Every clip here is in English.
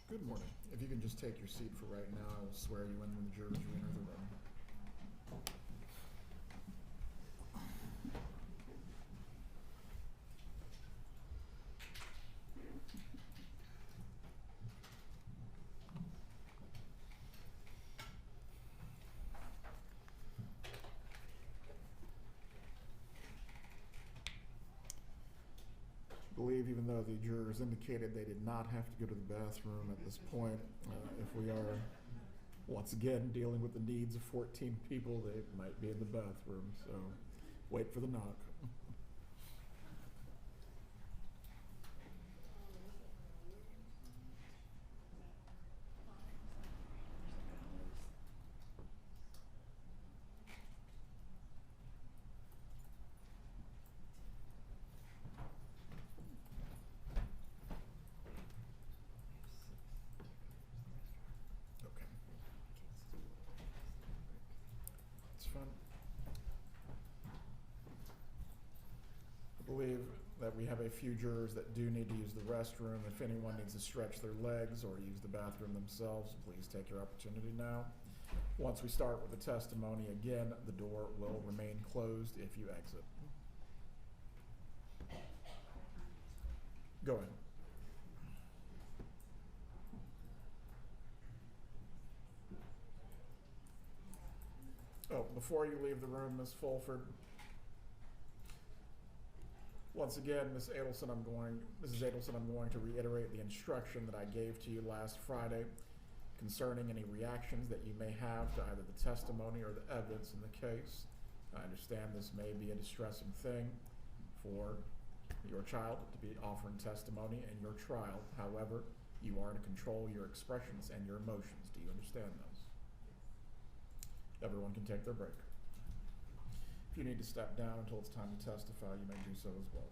Good morning. If you can just take your seat for right now, I will swear you in when the jurors re-enter the room. I believe, even though the jurors indicated they did not have to go to the bathroom at this point, if we are once again dealing with the needs of 14 people, they might be in the bathroom, so wait for the knock. Okay. It's fun. I believe that we have a few jurors that do need to use the restroom. If anyone needs to stretch their legs or use the bathroom themselves, please take your opportunity now. Once we start with the testimony, again, the door will remain closed if you exit. Go ahead. Oh, before you leave the room, Ms. Fulford, once again, Mrs. Adelson, I'm going to reiterate the instruction that I gave to you last Friday concerning any reactions that you may have to either the testimony or the evidence in the case. I understand this may be a distressing thing for your child to be offering testimony in your trial. However, you are to control your expressions and your emotions. Do you understand those? Everyone can take their break. If you need to step down until it's time to testify, you may do so as well.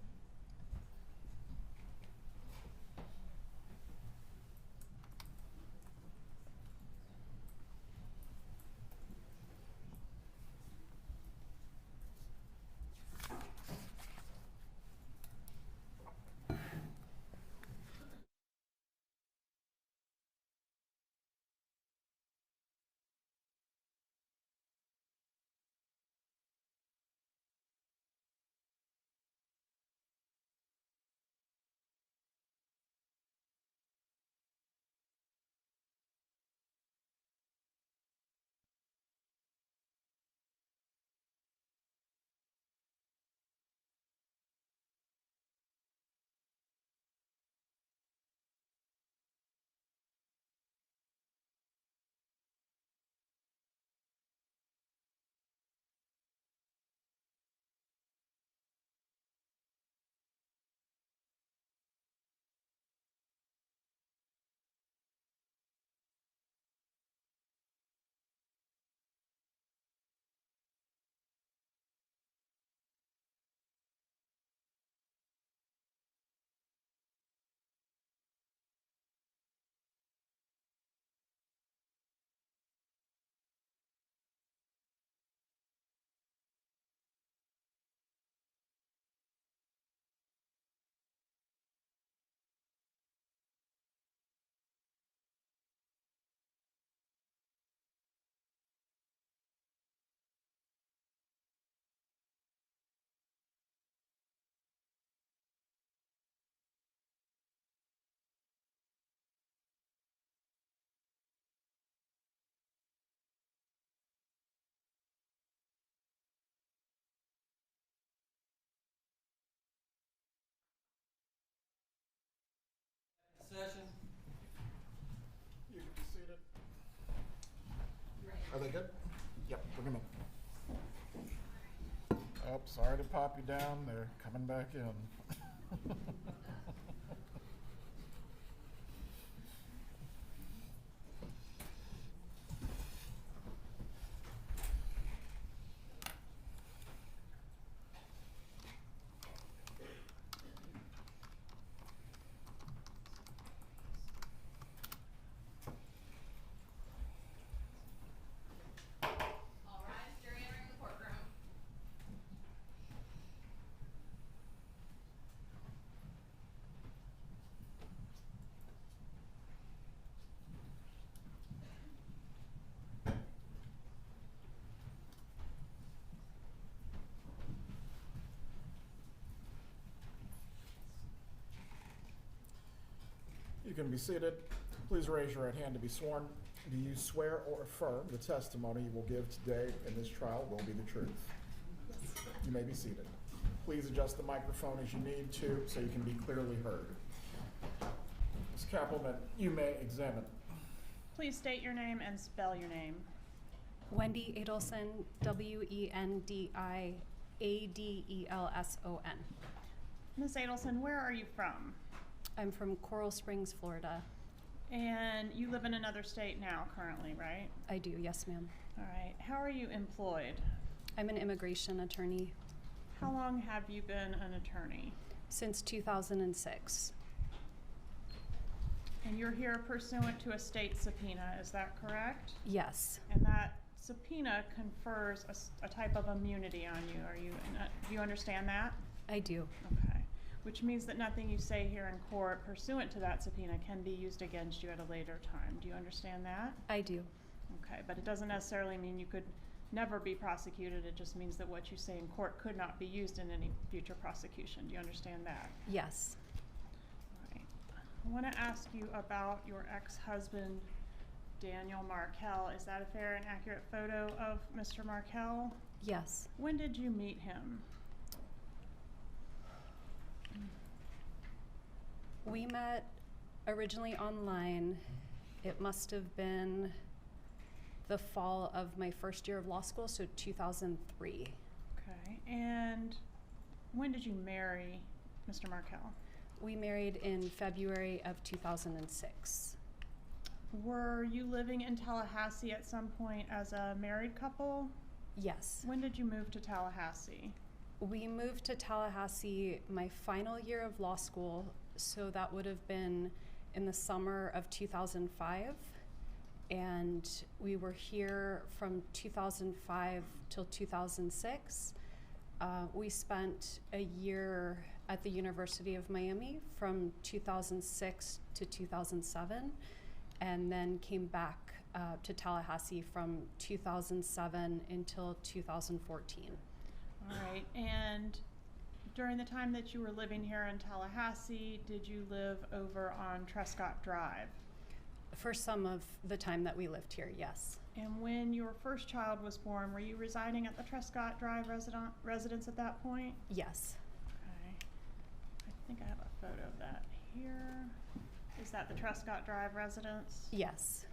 Session. You can be seated. Are they good? Yep, bring them in. Oh, sorry to pop you down. They're coming back in. All rise, jury entering the courtroom. can be seated. Please raise your right hand to be sworn. Do you swear or affirm the testimony you will give today in this trial will be the truth? You may be seated. Please adjust the microphone as you need to so you can be clearly heard. Ms. Kappelman, you may examine. Please state your name and spell your name. Wendi Adelson, Wendiadelson. Ms. Adelson, where are you from? I'm from Coral Springs, Florida. And you live in another state now currently, right? I do, yes ma'am. All right. How are you employed? I'm an immigration attorney How long have you been an attorney? since 2006. And you're here pursuant to a state subpoena, is that correct? Yes, And that subpoena confers a type of immunity on you. Do you understand that? I do. Okay. Which means that nothing you say here in court pursuant to that subpoena can be used against you at a later time. Do you understand that? I do. Okay, but it doesn't necessarily mean you could never be prosecuted. It just means that what you say in court could not be used in any future prosecution. Do you understand that? Yes. All right. I want to ask you about your ex-husband, Daniel Markel. Is that a fair and accurate photo of Mr. Markel? Yes. When did you meet him? We met originally online. It must have been the fall of my first year of law school, so 2003. Okay, and when did you marry Mr. Markel? We married in February of 2006. Were you living in Tallahassee at some point as a married couple? Yes. When did you move to Tallahassee? We moved to Tallahassee my final year of law school, so that would have been in the summer of 2005. And we were here from 2005 till 2006. We spent a year at the University of Miami from 2006 to 2007, and then came back to Tallahassee from 2007 until 2014. All right, and during the time that you were living here in Tallahassee, did you live over on Trescott Drive? For some of the time that we lived here, yes. And when your first child was born, were you residing at the Trescott Drive residence at that point? Yes. Okay. I think I have a photo of that here. Is that the Trescott Drive residence? Yes.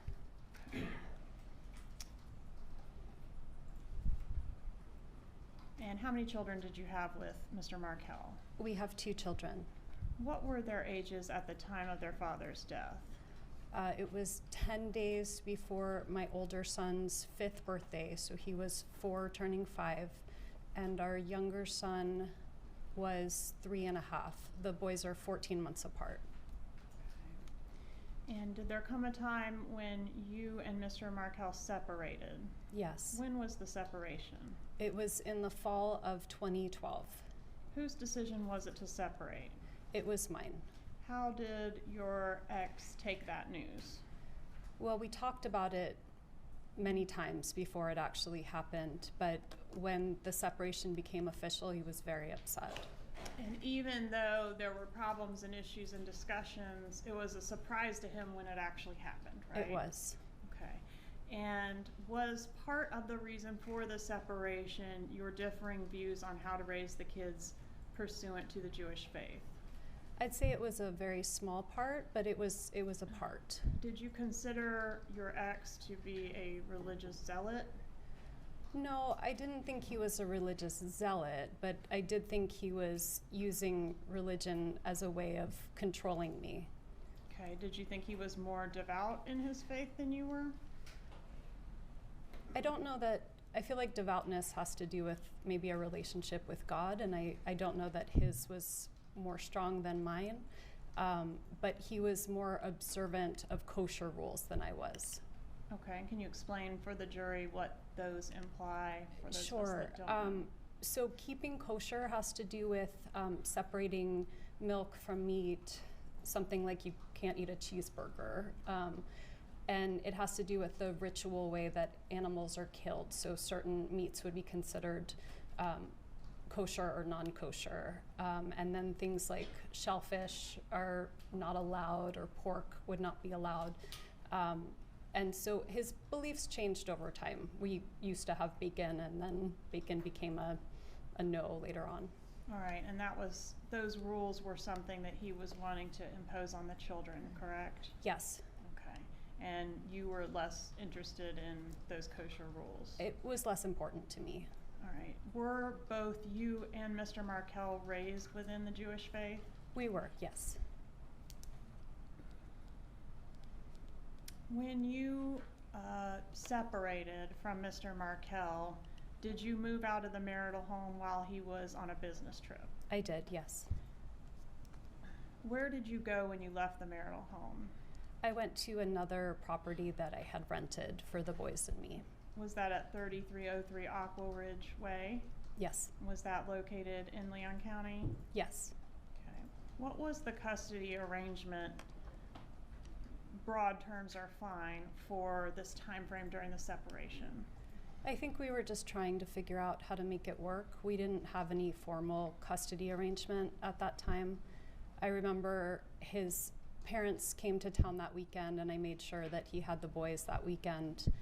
And how many children did you have with Mr. Markel? We have 2 children. What were their ages at the time of their father's death? It was 10 days before my older son's 5th birthday, so he was 4 turning 5, and our younger son was 3.5. The boys are 14 months apart. And did there come a time when you and Mr. Markel separated? Yes. When was the separation? It was in the fall of 2012. Whose decision was it to separate? It was mine. How did your ex take that news? Well, we talked about it many times before it actually happened, but when the separation became official, he was very upset. And even though there were problems and issues and discussions, it was a surprise to him when it actually happened, right? It was. Okay. And was part of the reason for the separation your differing views on how to raise the kids pursuant to the Jewish faith? I'd say it was a very small part, but it was a part. Did you consider your ex to be a religious zealot? No, I didn't think he was a religious zealot, but I did think he was using religion as a way of controlling me. Okay, did you think he was more devout in his faith than you were? I don't know that, I feel like devoutness has to do with maybe a relationship with God, and I don't know that his was more strong than mine, but he was more observant of kosher rules than I was. Okay, and can you explain for the jury what those imply for those of us Sure. that don't know? So keeping kosher has to do with separating milk from meat, something like you can't eat a cheeseburger. And it has to do with the ritual way that animals are killed. So certain meats would be considered kosher or non-kosher. And then things like shellfish are not allowed, or pork would not be allowed. And so his beliefs changed over time. We used to have bacon, and then bacon became a no later on. All right, and those rules were something that he was wanting to impose on the children, correct? Yes. Okay, and you were less interested in those kosher rules? It was less important to me. All right, were both you and Mr. Markel raised within the Jewish faith? We were, yes. When you separated from Mr. Markel, did you move out of the marital home while he was on a business trip? I did, yes. Where did you go when you left the marital home? I went to another property that I had rented for the boys and me. Was that at 3303 Aqua Ridge Way? Yes. Was that located in Leon County? Yes. Okay. What was the custody arrangement? Broad terms are fine for this time frame during the separation. I think we were just trying to figure out how to make it work. We didn't have any formal custody arrangement at that time. I remember his parents came to town that weekend, and I made sure that he had the boys that weekend.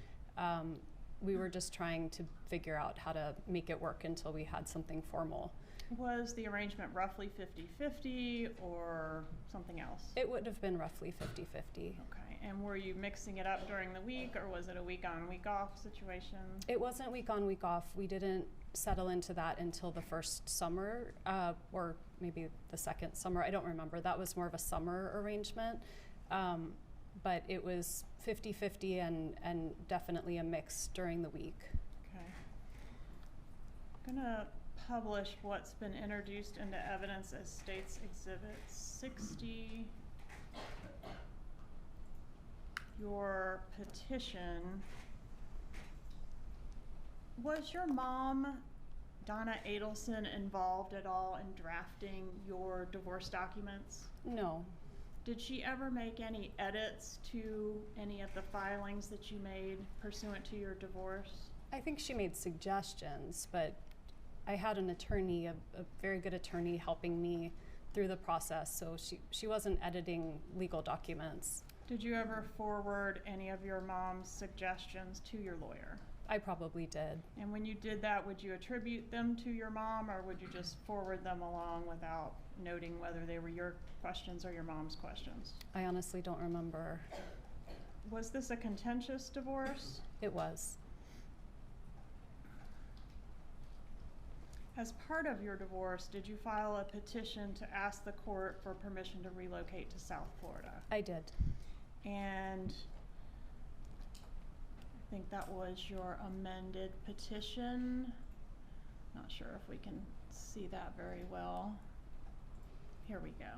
We were just trying to figure out how to make it work until we had something formal. Was the arrangement roughly 50-50 or something else? It would have been roughly 50-50. Okay, and were you mixing it up during the week, or was it a week on, week off situation? It wasn't week on, week off. We didn't settle into that until the first summer, or maybe the second summer. I don't remember. That was more of a summer arrangement. But it was 50-50 and definitely a mix during the week. Okay. I'm gonna publish what's been introduced into evidence as State's Exhibit 60. Your petition. Was your mom, Donna Adelson, involved at all in drafting your divorce documents? No. Did she ever make any edits to any of the filings that you made pursuant to your divorce? I think she made suggestions, but I had an attorney, a very good attorney, helping me through the process, so she wasn't editing legal documents. Did you ever forward any of your mom's suggestions to your lawyer? I probably did. And when you did that, would you attribute them to your mom, or would you just forward them along without noting whether they were your questions or your mom's questions? I honestly don't remember. Was this a contentious divorce? It was. As part of your divorce, did you file a petition to ask the court for permission to relocate to South Florida? I did. And I think that was your amended petition. Not sure if we can see that very well. Here we go.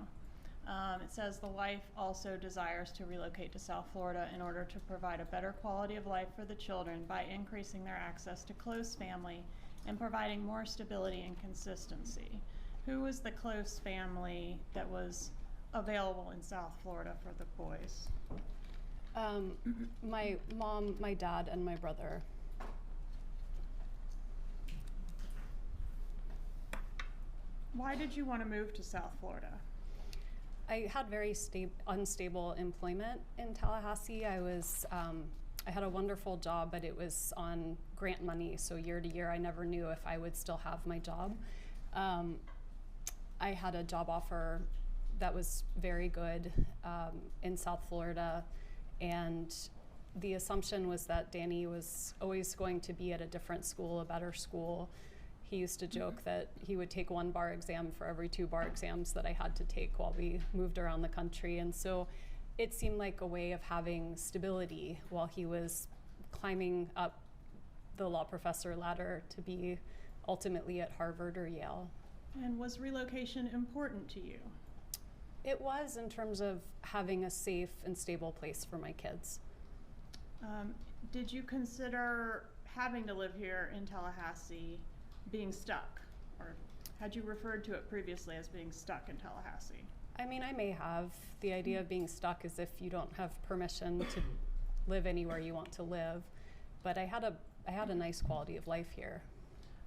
It says the wife also desires to relocate to South Florida in order to provide a better quality of life for the children by increasing their access to close family and providing more stability and consistency. Who was the close family that was available in South Florida for the boys? My mom, my dad, and my brother. Why did you want to move to South Florida? I had very unstable employment in Tallahassee. I had a wonderful job, but it was on grant money, so year to year I never knew if I would still have my job. I had a job offer that was very good in South Florida, and the assumption was that Danny was always going to be at a different school, a better school. He used to joke that he would take one bar exam for every 2 bar exams that I had to take while we moved around the country. And so it seemed like a way of having stability while he was climbing up the law professor ladder to be ultimately at Harvard or Yale. And was relocation important to you? It was, in terms of having a safe and stable place for my kids. Did you consider having to live here in Tallahassee being stuck? Or had you referred to it previously as being stuck in Tallahassee? I mean, I may have. The idea of being stuck is if you don't have permission to live anywhere you want to live. But I had a nice quality of life here.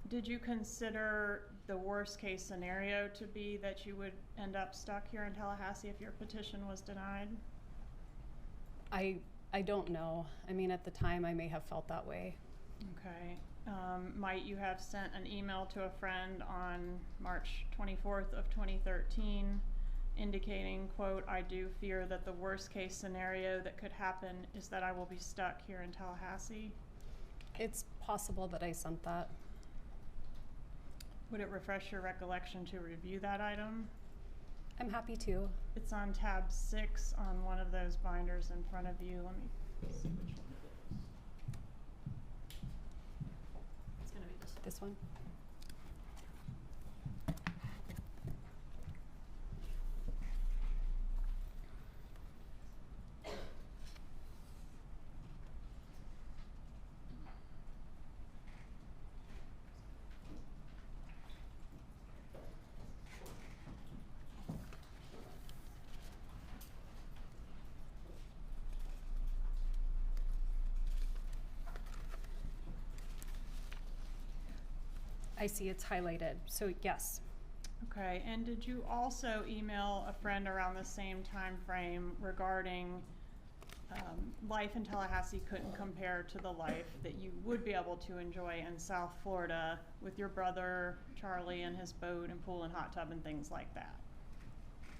Did you consider the worst case scenario to be that you would end up stuck here in Tallahassee if your petition was denied? I don't know. I mean, at the time, I may have felt that way. Okay. Might you have sent an email to a friend on March 24th of 2013 indicating, quote, "I do fear that the worst case scenario that could happen is that I will be stuck here in Tallahassee"? It's possible that I sent that. Would it refresh your recollection to review that item? I'm happy to. It's on tab 6 on one of those binders in front of you. Let me see which one it is. It's going to be this one. This one? I see it's highlighted, so yes. Okay, and did you also email a friend around the same time frame regarding life in Tallahassee couldn't compare to the life that you would be able to enjoy in South Florida with your brother Charlie and his boat and pool and hot tub and things like that?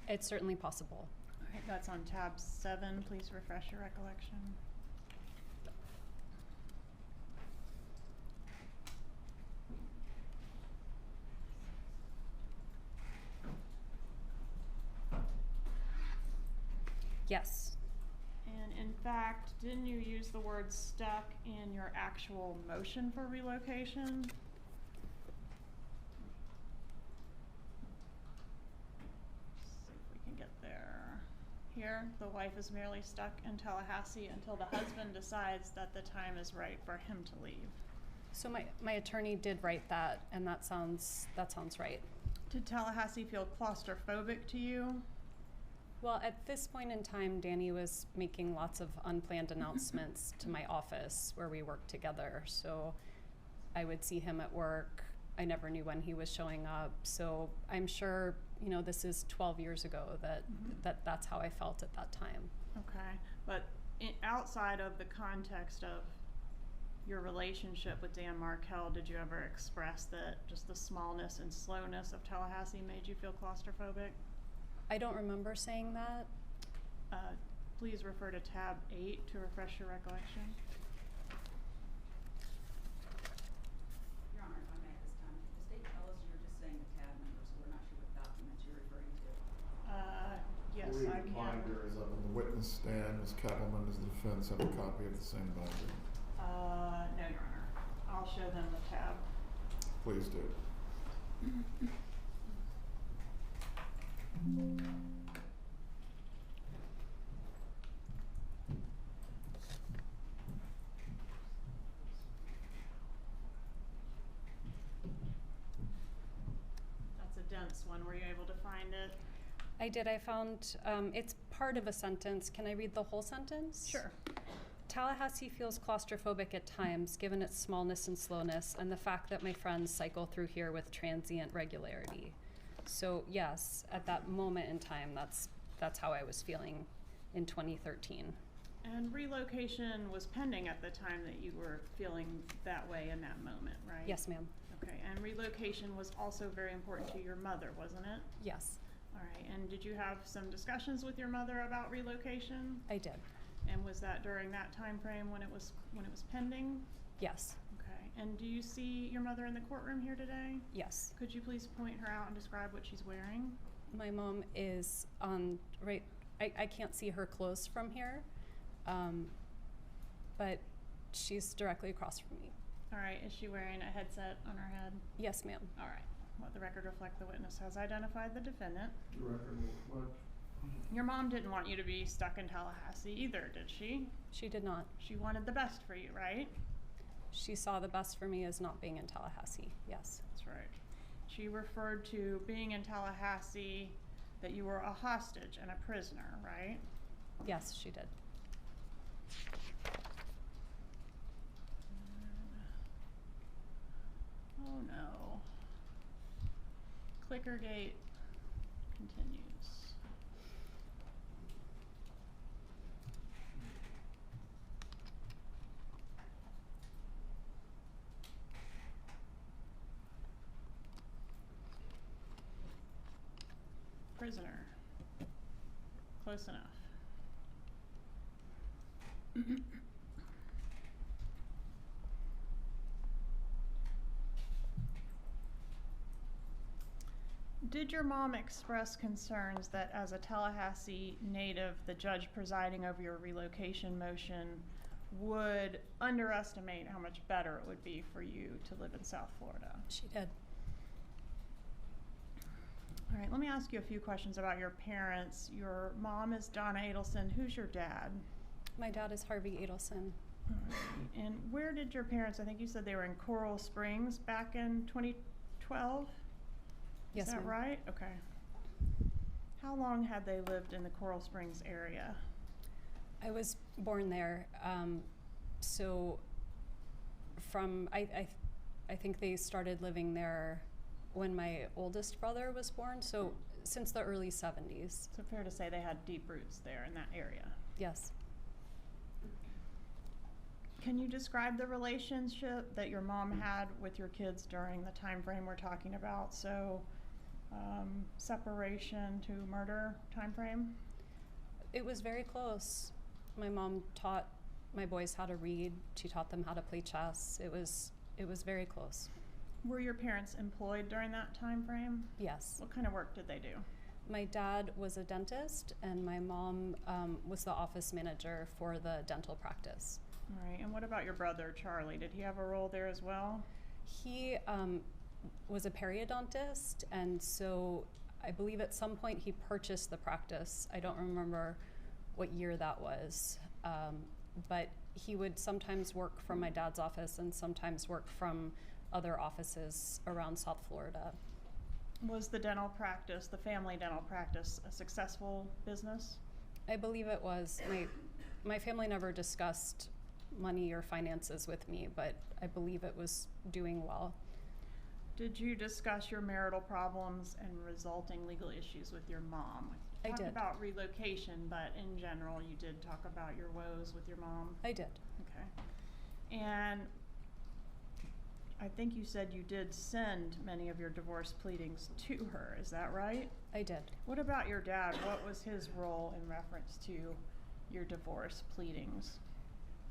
It's certainly possible. All right, that's on tab 7. Please refresh your recollection. Yes. And in fact, didn't you use the word stuck in your actual motion for relocation? Let's see if we can get there. Here, the wife is merely stuck in Tallahassee until the husband decides that the time is right for him to leave. So my attorney did write that, and that sounds right. Did Tallahassee feel claustrophobic to you? Well, at this point in time, Danny was making lots of unplanned announcements to my office where we worked together. So I would see him at work. I never knew when he was showing up. So I'm sure, you know, this is 12 years ago that's how I felt at that time. Okay, but outside of the context of your relationship with Dan Markel, did you ever express that just the smallness and slowness of Tallahassee made you feel claustrophobic? I don't remember saying that. Please refer to tab 8 to refresh your recollection. Your Honor, if I may at this time, the state tells us you're just saying the tab number, so we're not sure what documents you're referring to. Yes, I can. The binder is up on the witness stand. Ms. Kettleman, does the defense have a copy of the same binder? No, Your Honor. I'll show them the tab. Please do. That's a dense one. Were you able to find it? I did. I found it's part of a sentence. Can I read the whole sentence? Sure. Tallahassee feels claustrophobic at times, given its smallness and slowness, and the fact that my friends cycle through here with transient regularity. So yes, at that moment in time, that's how I was feeling in 2013. And relocation was pending at the time that you were feeling that way in that moment, right? Yes, ma'am. Okay, and relocation was also very important to your mother, wasn't it? Yes, All right, and did you have some discussions with your mother about relocation? I did. And was that during that time frame when it was pending? Yes, Okay, and do you see your mother in the courtroom here today? yes. Could you please point her out and describe what she's wearing? My mom is on right. I can't see her clothes from here, but she's directly across from me. All right, is she wearing a headset on her head? Yes, ma'am. All right, let the record reflect the witness has identified the defendant. The record will reflect. Your mom didn't want you to be stuck in Tallahassee either, did she? She did not. She wanted the best for you, right? She saw the best for me as not being in Tallahassee. Yes. That's right. She referred to being in Tallahassee that you were a hostage and a prisoner, right? Yes, she did. Oh no. clicker gate continues. Prisoner. Close enough. Did your mom express concerns that as a Tallahassee native, the judge presiding over your relocation motion would underestimate how much better it would be for you to live in South Florida? She did. All right, let me ask you a few questions about your parents. Your mom is Donna Adelson. Who's your dad? My dad is Harvey Adelson. All right. And where did your parents, I think you said they were in Coral Springs back in 2012? Yes, Is that ma'am. right? Okay. How long had they lived in the Coral Springs area? I was born there, so from I think they started living there when my oldest brother was born, so since the early 70s. So fair to say they had deep roots there in that area. Yes. Can you describe the relationship that your mom had with your kids during the time frame we're talking about? So separation to murder time frame? It was very close. My mom taught my boys how to read. She taught them how to play chess. It was very close. Were your parents employed during that time frame? Yes. What kind of work did they do? My dad was a dentist, and my mom was the office manager for the dental practice. All right, and what about your brother, Charlie? Did he have a role there as well? He was a periodontist, and so I believe at some point he purchased the practice. I don't remember what year that was, but he would sometimes work from my dad's office and sometimes work from other offices around South Florida. Was the dental practice, the family dental practice, a successful business? I believe it was. My family never discussed money or finances with me, but I believe it was doing well. Did you discuss your marital problems and resulting legal issues with your mom? I Talked did. about relocation, but in general, you did talk about your woes with your mom? I did. Okay. And I think you said you did send many of your divorce pleadings to her, is that right? I did. What about your dad? What was his role in reference to your divorce pleadings?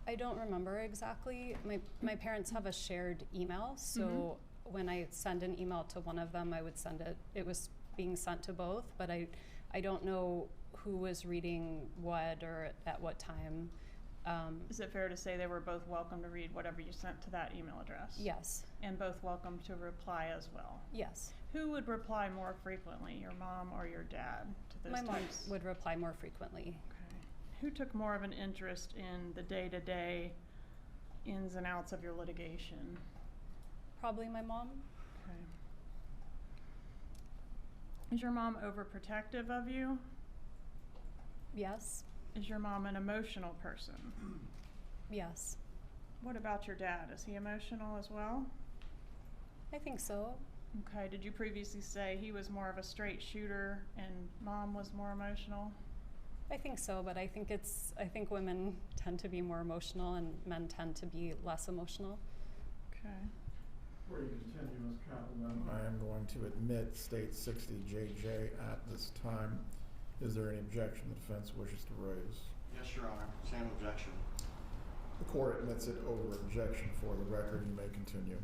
I don't remember exactly. My parents have a shared email, so when I send an email to one of them, I would send it. It was being sent to both, but I don't know who was reading what or at what time. Is it fair to say they were both welcome to read whatever you sent to that email address? Yes. And both welcome to reply as well? Yes. Who would reply more frequently, your mom or your dad, to those My mom types? would reply more frequently. Okay. Who took more of an interest in the day-to-day ins and outs of your litigation? Probably my mom. Okay. Is your mom overprotective of you? Yes. Is your mom an emotional person? Yes. What about your dad? Is he emotional as well? I think so. Okay, did you previously say he was more of a straight shooter and mom was more emotional? I think so, but I think women tend to be more emotional and men tend to be less emotional. Okay. Before you continue, Ms. Cattleman, I am going to admit State 60JJ at this time. Is there any objection the defense wishes to raise? Yes, Your Honor. Same objection. The court admits it over objection. For the record, you may continue.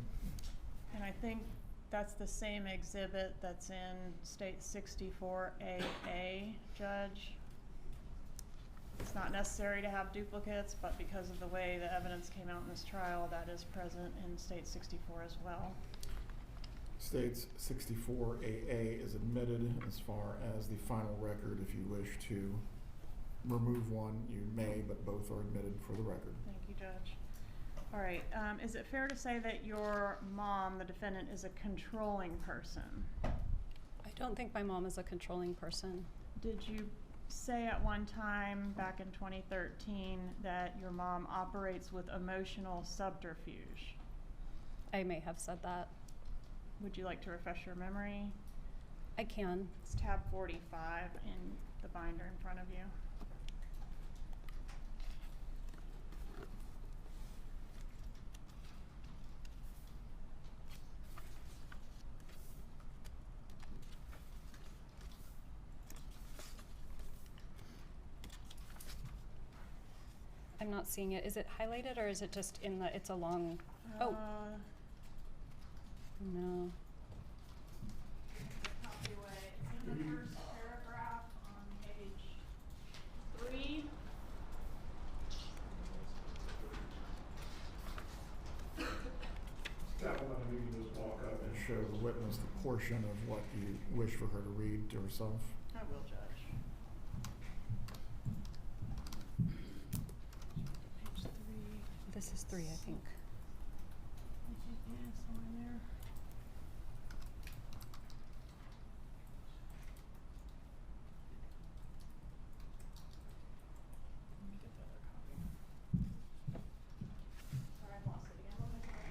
And I think that's the same exhibit that's in State 64AA, Judge. It's not necessary to have duplicates, but because of the way the evidence came out in this trial, that is present in State 64 as well. States 64AA is admitted. As far as the final record, if you wish to remove one, you may, but both are admitted for the record. Thank you, Judge. All right, is it fair to say that your mom, the defendant, is a controlling person? I don't think my mom is a controlling person. Did you say at one time back in 2013 that your mom operates with emotional subterfuge? I may have said that. Would you like to refresh your memory? I can. It's tab 45 in the binder in front of you. I'm not seeing it. Is it highlighted or is it just in the, it's a long, oh, no. Copyright. It's in the first paragraph on page 3. That one, you can just walk up and show the witness the portion of what you wish for her to read to herself. I will judge. Page 3. This is 3, I think. Yeah, somewhere there. Let me get the other copy. Sorry, I lost it again. What was it?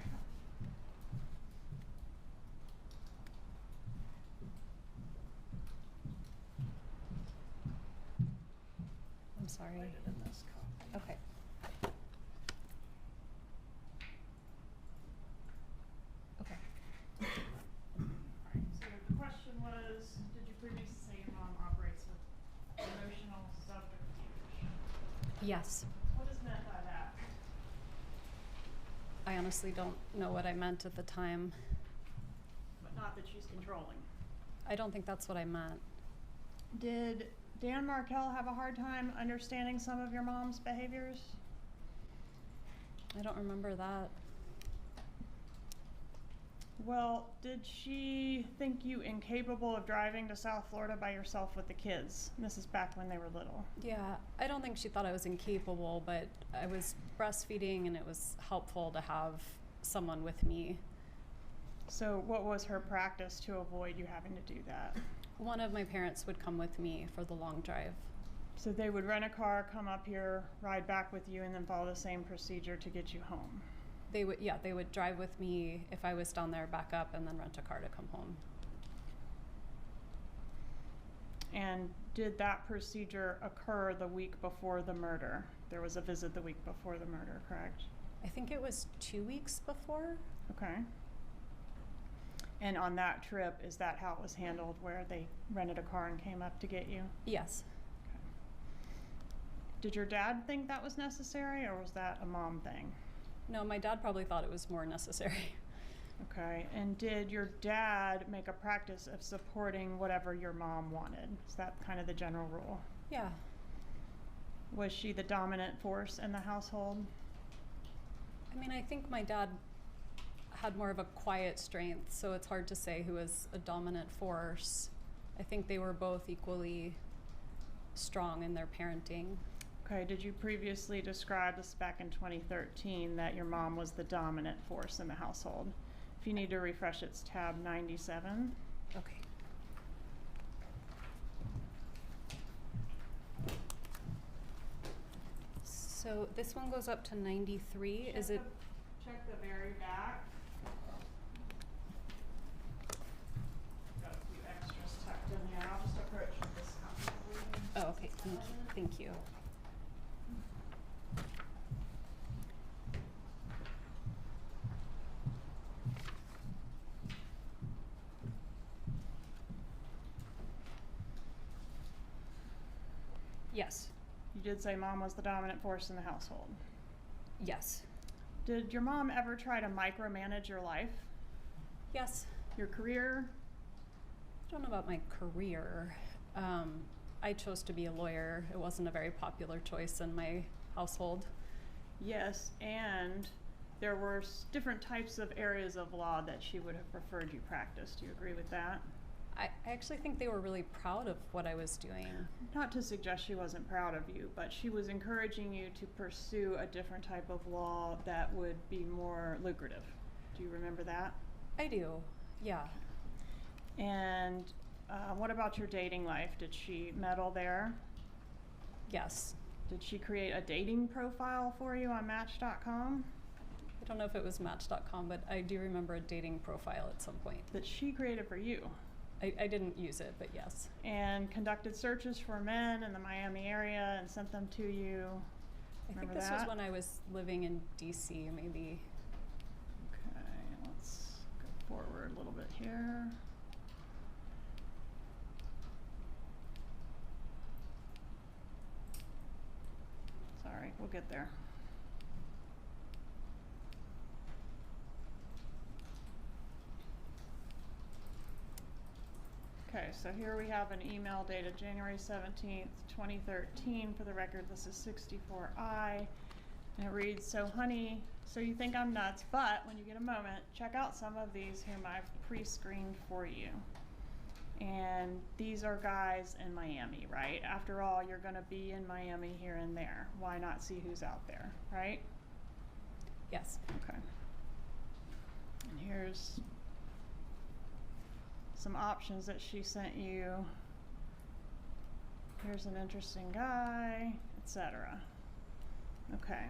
I'm sorry. Highlighted in this copy. Okay. Okay. Alright, so the question was, did you previously say your mom operates with emotional subterfuge? Yes. What is meant by that? I honestly don't know what I meant at the time. But not that she's controlling. I don't think that's what I meant. Did Dan Markel have a hard time understanding some of your mom's behaviors? I don't remember that. Well, did she think you incapable of driving to South Florida by yourself with the kids? This is back when they were little. Yeah, I don't think she thought I was incapable, but I was breastfeeding and it was helpful to have someone with me. So what was her practice to avoid you having to do that? One of my parents would come with me for the long drive. So they would rent a car, come up here, ride back with you, and then follow the same procedure to get you home. They would drive with me if I was down there, back up, and then rent a car to come home. And did that procedure occur the week before the murder? There was a visit the week before the murder, correct? I think it was 2 weeks before. Okay. And on that trip, is that how it was handled, where they rented a car and came up to get you? Yes. Did your dad think that was necessary, or was that a mom thing? No, my dad probably thought it was more necessary. Okay, and did your dad make a practice of supporting whatever your mom wanted? Is that kind of the general rule? Yeah. Was she the dominant force in the household? I mean, I think my dad had more of a quiet strength, so it's hard to say who was a dominant force. I think they were both equally strong in their parenting. Okay, did you previously describe this back in 2013 that your mom was the dominant force in the household? If you need to refresh, it's tab 97. Okay. So this one goes up to 93. Is it? Check the very back. Got a few extras tucked in there. I'll just approach this copy. Oh, okay. Thank you. Yes. You did say mom was the dominant force in the household. Yes. Did your mom ever try to micromanage your life? Yes. Your career? I don't know about my career. I chose to be a lawyer. It wasn't a very popular choice in my household. Yes, and there were different types of areas of law that she would have preferred you practice. Do you agree with that? I actually think they were really proud of what I was doing. Not to suggest she wasn't proud of you, but she was encouraging you to pursue a different type of law that would be more lucrative. Do you remember that? I do, yeah. And what about your dating life? Did she meddle there? Yes. Did she create a dating profile for you on Match.com? I don't know if it was Match.com, but I do remember a dating profile at some point. That she created for you? I didn't use it, but yes. And conducted searches for men in the Miami area and sent them to you. I think Remember this that? was when I was living in DC, maybe. Okay, let's go forward a little bit here. Sorry, we'll get there. Okay, so here we have an email dated January 17th, 2013. For the record, this is 64I. And it reads, so honey, so you think I'm nuts, but when you get a moment, check out some of these whom I've pre-screened for you. And these are guys in Miami, right? After all, you're gonna be in Miami here and there. Why not see who's out there, right? Yes. Okay. And here's some options that she sent you. Here's an interesting guy, etc. Okay.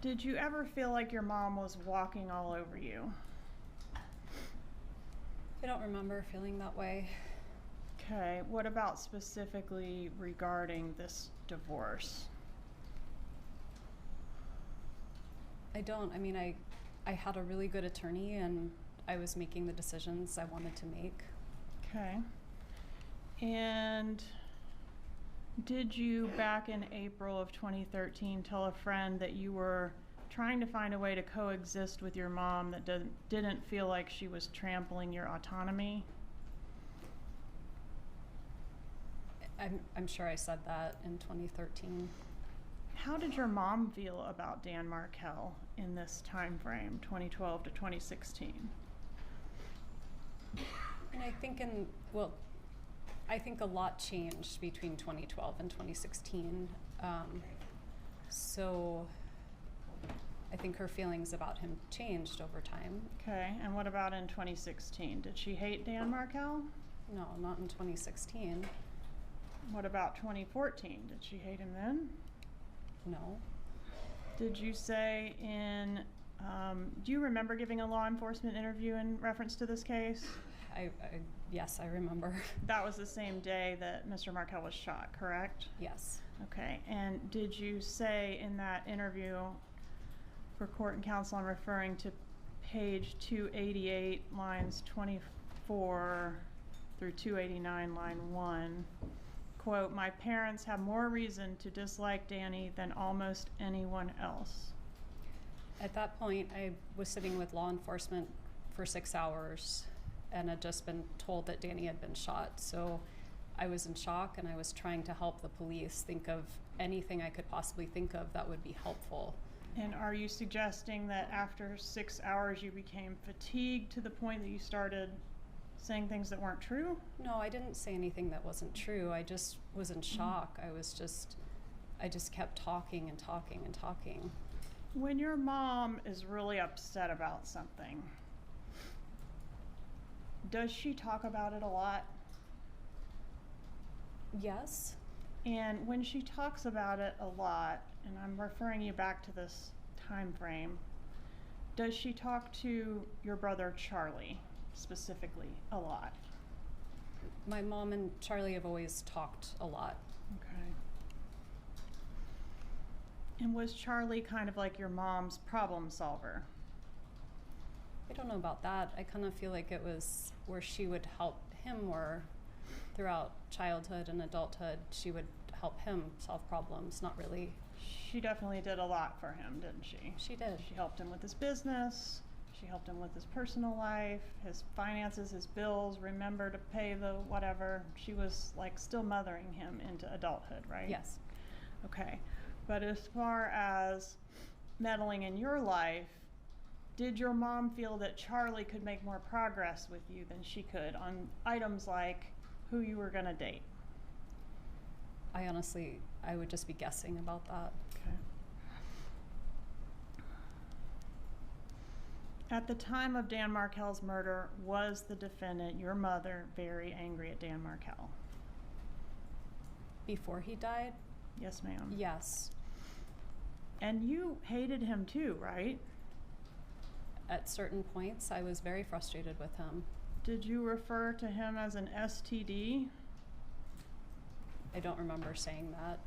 Did you ever feel like your mom was walking all over you? I don't remember feeling that way. Okay, what about specifically regarding this divorce? I don't. I mean, I had a really good attorney and I was making the decisions I wanted to make. Okay. And did you, back in April of 2013, tell a friend that you were trying to find a way to coexist with your mom that didn't feel like she was trampling your autonomy? I'm sure I said that in 2013. How did your mom feel about Dan Markel in this time frame, 2012 to 2016? And I think I think a lot changed between 2012 and 2016. So I think her feelings about him changed over time. Okay, and what about in 2016? Did she hate Dan Markel? No, not in 2016. What about 2014? Did she hate him then? No. Did you say do you remember giving a law enforcement interview in reference to this case? Yes, I remember. That was the same day that Mr. Markel was shot, correct? Yes. Okay, and did you say in that interview, for court and counsel, I'm referring to page 288, lines 24 through 289, line 1, quote, my parents have more reason to dislike Danny than almost anyone else? At that point, I was sitting with law enforcement for 6 hours and had just been told that Danny had been shot. So I was in shock and I was trying to help the police think of anything I could possibly think of that would be helpful. And are you suggesting that after 6 hours you became fatigued to the point that you started saying things that weren't true? No, I didn't say anything that wasn't true. I just was in shock. I just kept talking and talking and talking. When your mom is really upset about something, does she talk about it a lot? Yes. And when she talks about it a lot, and I'm referring you back to this time frame, does she talk to your brother Charlie specifically a lot? My mom and Charlie have always talked a lot. Okay. And was Charlie kind of like your mom's problem solver? I don't know about that. I kind of feel like it was where she would help him more throughout childhood and adulthood. She would help him solve problems, not really. She definitely did a lot for him, didn't she? She did. She helped him with his business. She helped him with his personal life, his finances, his bills, remember to pay the whatever. She was like still mothering him into adulthood, right? Yes. Okay. But as far as meddling in your life, did your mom feel that Charlie could make more progress with you than she could on items like who you were going to date? I would just be guessing about that. Okay. At the time of Dan Markel's murder, was the defendant, your mother, very angry at Dan Markel? Before he died? Yes, ma'am. Yes. And you hated him too, right? At certain points, I was very frustrated with him. Did you refer to him as an STD? I don't remember saying that.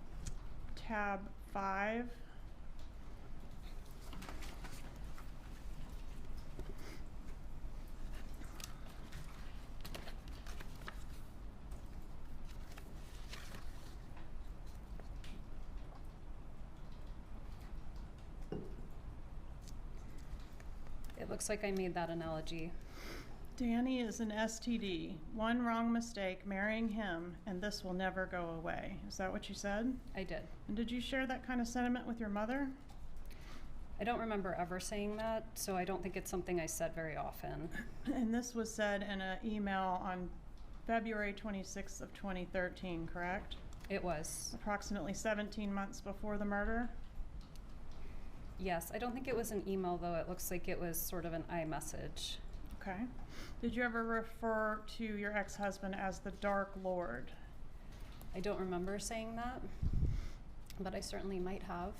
Tab 5. It looks like I made that analogy. Danny is an STD. One wrong mistake, marrying him, and this will never go away. Is that what you said? I did. And did you share that kind of sentiment with your mother? I don't remember ever saying that, so I don't think it's something I said very often. And this was said in an email on February 26th of 2013, correct? It was. Approximately 17 months before the murder? Yes, I don't think it was an email though. It looks like it was sort of an iMessage. Okay. Did you ever refer to your ex-husband as the Dark Lord? I don't remember saying that, but I certainly might have.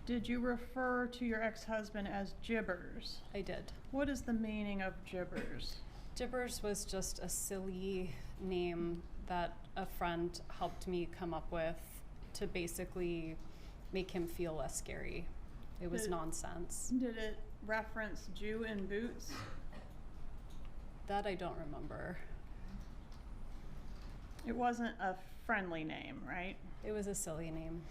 Did you refer to your ex-husband as Gibbers? I did. What is the meaning of Gibbers? Gibbers was just a silly name that a friend helped me come up with to basically make him feel less scary. It was nonsense. Did it reference Jew in boots? That I don't remember. It wasn't a friendly name, right? It was a silly name.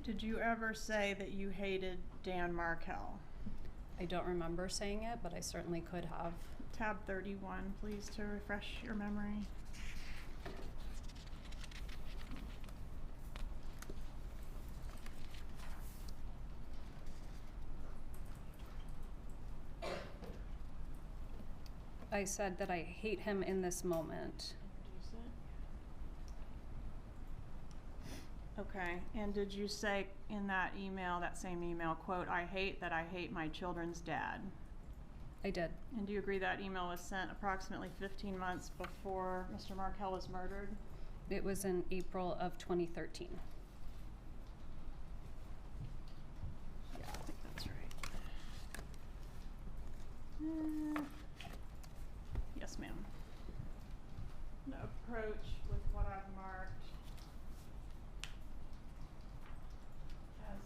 Did you ever say that you hated Dan Markel? I don't remember saying it, but I certainly could have. Tab 31, please, to refresh your memory. I said that I hate him in this moment. Okay, and did you say in that email, that same email, quote, I hate that I hate my children's dad? I did. And do you agree that email was sent approximately 15 months before Mr. Markel was murdered? It was in April of 2013. Yeah, I think that's right. Yes, ma'am. The approach with what I've marked as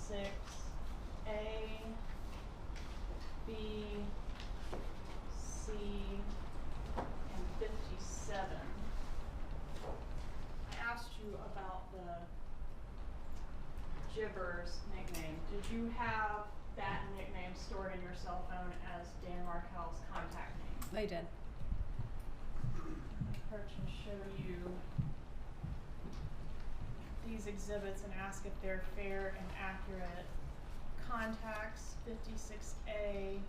56A, B, C, and 57. I asked you about the Gibbers nickname. Did you have that nickname stored in your cell phone as Dan Markel's contact name? I did. Approach and show you these exhibits and ask if they're fair and accurate. Contacts, 56A,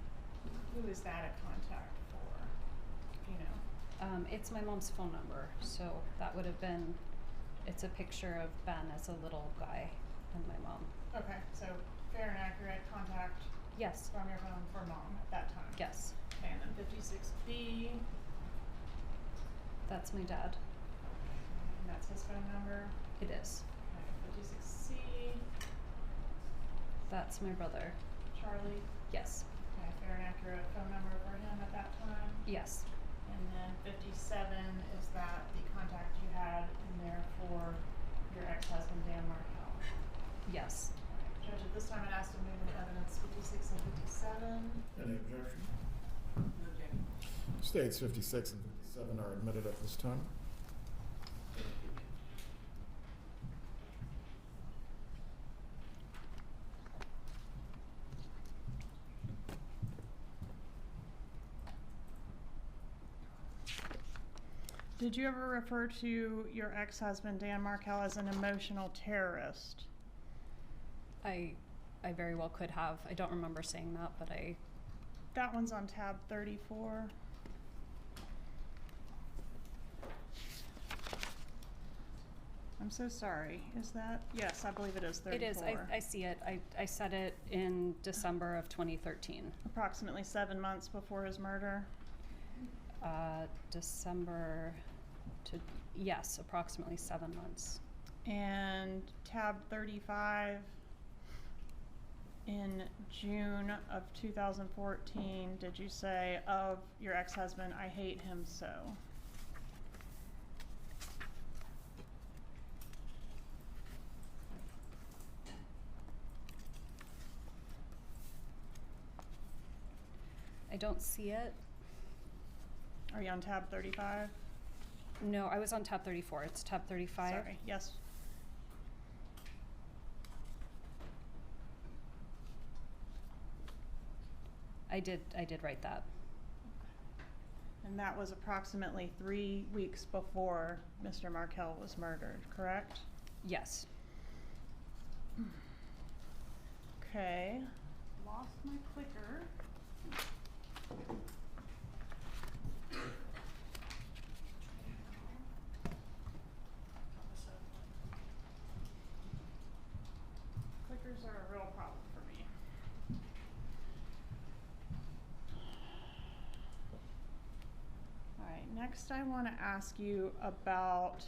who is that a contact for? You know. It's my mom's phone number, so that would have been, it's a picture of Ben as a little guy and my mom. Okay, so fair and accurate contact Yes. from your phone for mom at that time. Yes. Okay, and then 56B, That's my dad. and that's his phone number. It is. Okay, 56C, That's my brother. Charlie. Yes. Okay, fair and accurate phone number for him at that time. Yes. And then 57 is that the contact you had in there for your ex-husband, Dan Markel. Yes. Judge, at this time I'd ask to move into evidence 56 and 57. Any objection? No objection. States 56 and 57 are admitted at this time. Did you ever refer to your ex-husband, Dan Markel, as an emotional terrorist? I very well could have. I don't remember saying that, but I. That one's on tab 34. I'm so sorry. Is that? Yes, I believe it is 34. It is. I see it. I said it in December of 2013. Approximately 7 months before his murder. December to, yes, approximately 7 months. And tab 35, in June of 2014, did you say of your ex-husband, I hate him so? I don't see it. Are you on tab 35? No, I was on tab 34. It's tab 35. Sorry, yes. I did write that. And that was approximately 3 weeks before Mr. Markel was murdered, correct? Yes. Okay. Lost my clicker. Clickers are a real problem for me. All right, next I want to ask you about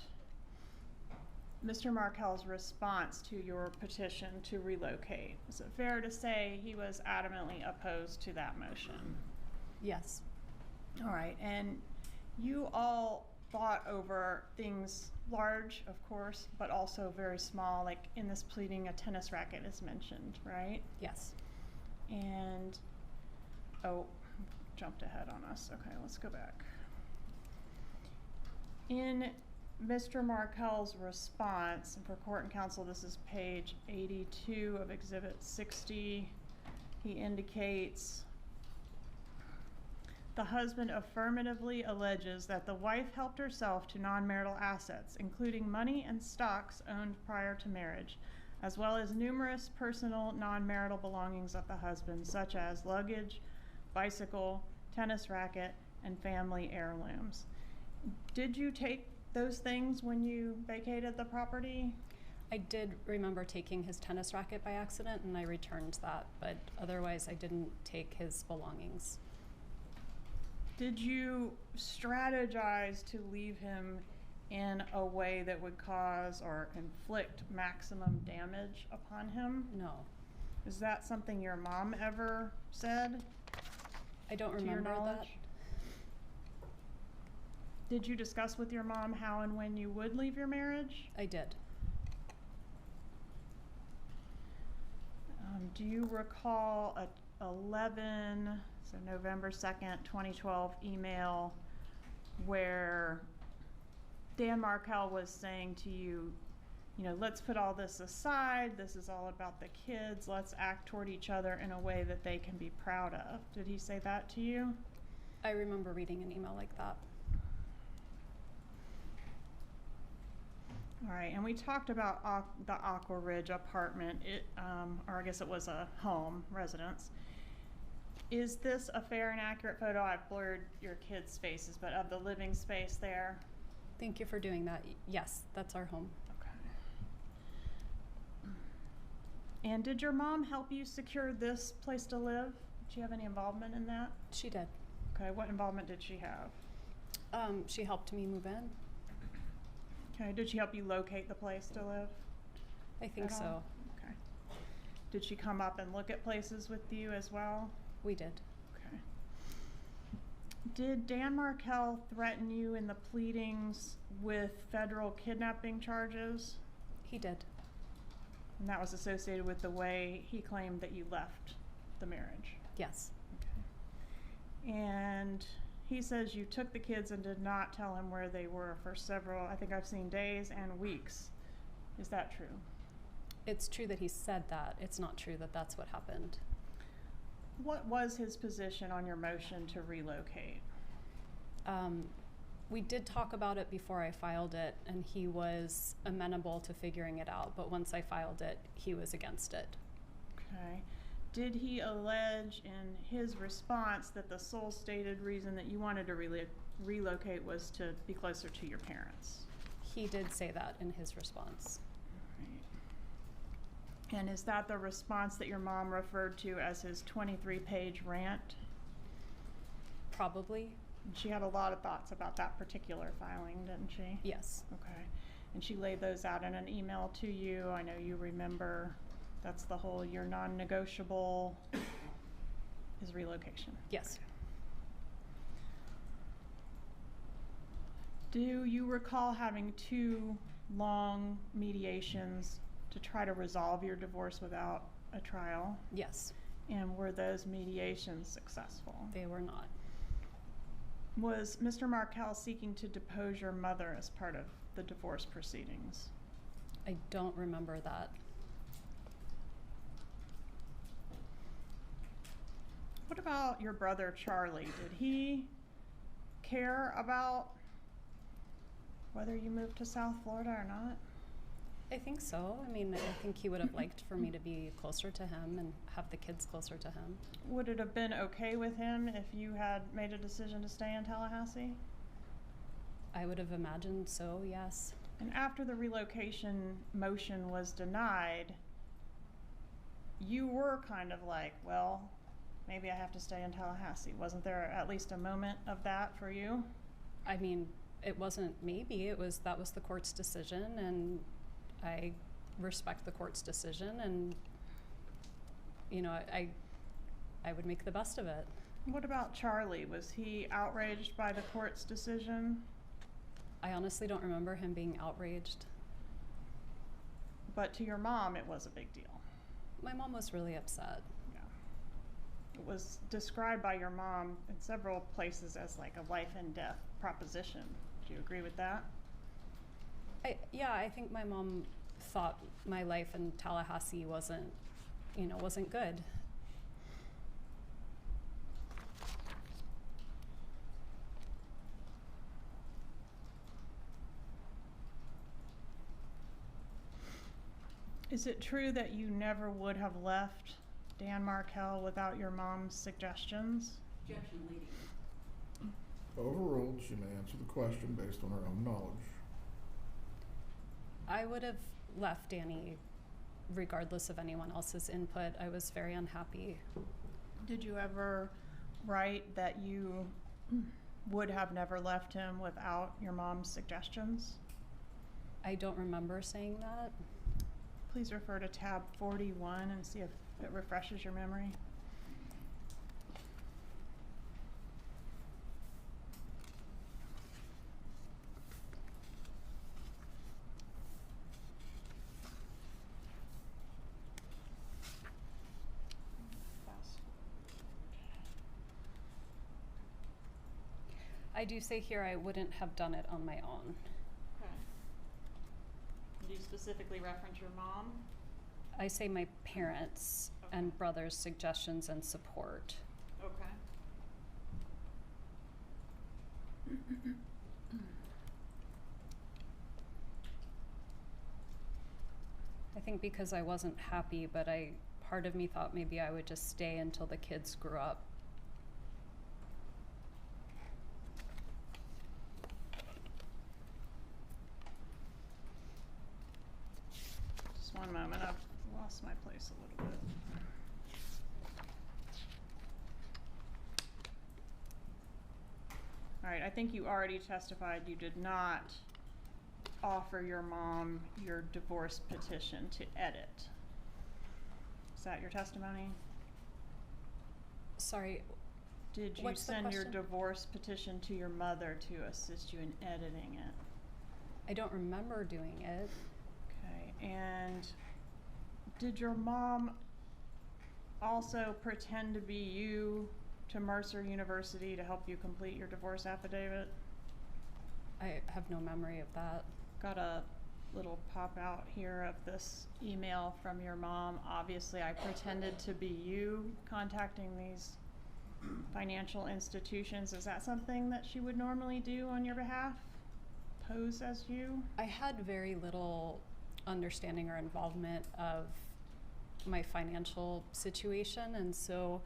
Mr. Markel's response to your petition to relocate. Is it fair to say he was adamantly opposed to that motion? Yes. All right, and you all fought over things large, of course, but also very small, like in this pleading, a tennis racket is mentioned, right? Yes. And, oh, jumped ahead on us. Okay, let's go back. In Mr. Markel's response, and for court and counsel, this is page 82 of Exhibit 60, he indicates, the husband affirmatively alleges that the wife helped herself to non-marital assets, including money and stocks owned prior to marriage, as well as numerous personal non-marital belongings of the husband, such as luggage, bicycle, tennis racket, and family heirlooms. Did you take those things when you vacated the property? I did remember taking his tennis racket by accident, and I returned that, but otherwise I didn't take his belongings. Did you strategize to leave him in a way that would cause or inflict maximum damage upon him? No. Is that something your mom ever said? I don't to your remember that. knowledge? Did you discuss with your mom how and when you would leave your marriage? I did. Do you recall a 11, so November 2nd, 2012 email where Dan Markel was saying to you, you know, let's put all this aside. This is all about the kids. Let's act toward each other in a way that they can be proud of. Did he say that to you? I remember reading an email like that. All right, and we talked about the Aqua Ridge apartment, or I guess it was a home, residence. Is this a fair and accurate photo? I've blurred your kids' faces, but of the living space there? Thank you for doing that. Yes, that's our home. Okay. And did your mom help you secure this place to live? Did she have any involvement in that? She did. Okay, what involvement did she have? She helped me move in. Okay, did she help you locate the place to live? I think at so. all? Okay. Did she come up and look at places with you as well? We did. Okay. Did Dan Markel threaten you in the pleadings with federal kidnapping charges? He did. And that was associated with the way he claimed that you left the marriage? Yes. Okay. And he says you took the kids and did not tell him where they were for several, I think I've seen days and weeks. Is that true? It's true that he said that. It's not true that that's what happened. What was his position on your motion to relocate? We did talk about it before I filed it, and he was amenable to figuring it out, but once I filed it, he was against it. Okay. Did he allege in his response that the sole stated reason that you wanted to relocate was to be closer to your parents? He did say that in his response. Right. And is that the response that your mom referred to as his 23-page rant? Probably. She had a lot of thoughts about that particular filing, didn't she? Yes. Okay. And she laid those out in an email to you. I know you remember. That's the whole your non-negotiable is relocation. Yes. Do you recall having 2 long mediations to try to resolve your divorce without a trial? Yes. And were those mediations successful? They were not. Was Mr. Markel seeking to depose your mother as part of the divorce proceedings? I don't remember that. What about your brother Charlie? Did he care about whether you moved to South Florida or not? I think so. I mean, I think he would have liked for me to be closer to him and have the kids closer to him. Would it have been okay with him if you had made a decision to stay in Tallahassee? I would have imagined so, yes. And after the relocation motion was denied, you were kind of like, well, maybe I have to stay in Tallahassee. Wasn't there at least a moment of that for you? I mean, it wasn't maybe, that was the court's decision, and I respect the court's decision, and you know, I would make the best of it. What about Charlie? Was he outraged by the court's decision? I honestly don't remember him being outraged. But to your mom, it was a big deal. My mom was really upset. Yeah. It was described by your mom in several places as like a life and death proposition. Do you agree with that? Yeah, I think my mom thought my life in Tallahassee wasn't good. Is it true that you never would have left Dan Markel without your mom's suggestions? Objection, lady. Overruled. She may answer the question based on her own knowledge. I would have left Danny regardless of anyone else's input. I was very unhappy. Did you ever write that you would have never left him without your mom's suggestions? I don't remember saying that. Please refer to tab 41 and see if it refreshes your memory. I do say here I wouldn't have done it on my own. Okay. Do you specifically reference your mom? I say my parents and brother's suggestions and support. Okay. I think because I wasn't happy, but part of me thought maybe I would just stay until the kids grew up. Just one moment, I've lost my place a little bit. All right, I think you already testified you did not offer your mom your divorce petition to edit. Is that your testimony? Sorry, Did you what's the send your question? divorce petition to your mother to assist you in editing it? I don't remember doing it. Okay, and did your mom also pretend to be you to Mercer University to help you complete your divorce affidavit? I have no memory of that. Got a little pop out here of this email from your mom. Obviously, I pretended to be you contacting these financial institutions. Is that something that she would normally do on your behalf? Pose as you? I had very little understanding or involvement of my financial situation, and so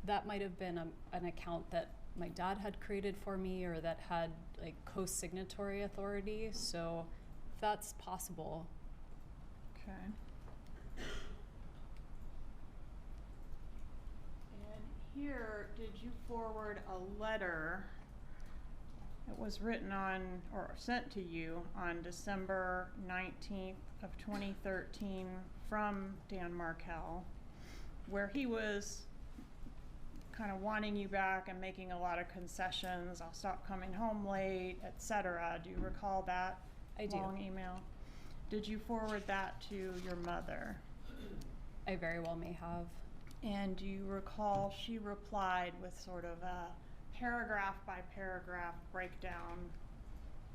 that might have been an account that my dad had created for me or that had like co-signatory authority, so that's possible. Okay. And here, did you forward a letter It was written on, or sent to you on December 19th of 2013 from Dan Markel, where he was kind of wanting you back and making a lot of concessions. I'll stop coming home late, etc. Do you recall that I do. long email? Did you forward that to your mother? I very well may have. And do you recall she replied with sort of a paragraph by paragraph breakdown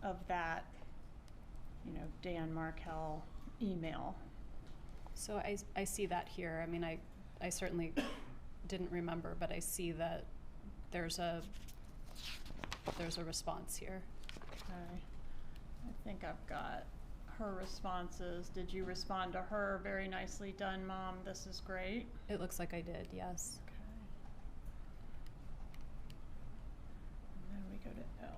of that, Dan Markel email? So I see that here. I mean, I certainly didn't remember, but I see that there's a response here. Okay. I think I've got her responses. Did you respond to her? Very nicely done, Mom. This is great. It looks like I did, yes. Okay. And then we go to L.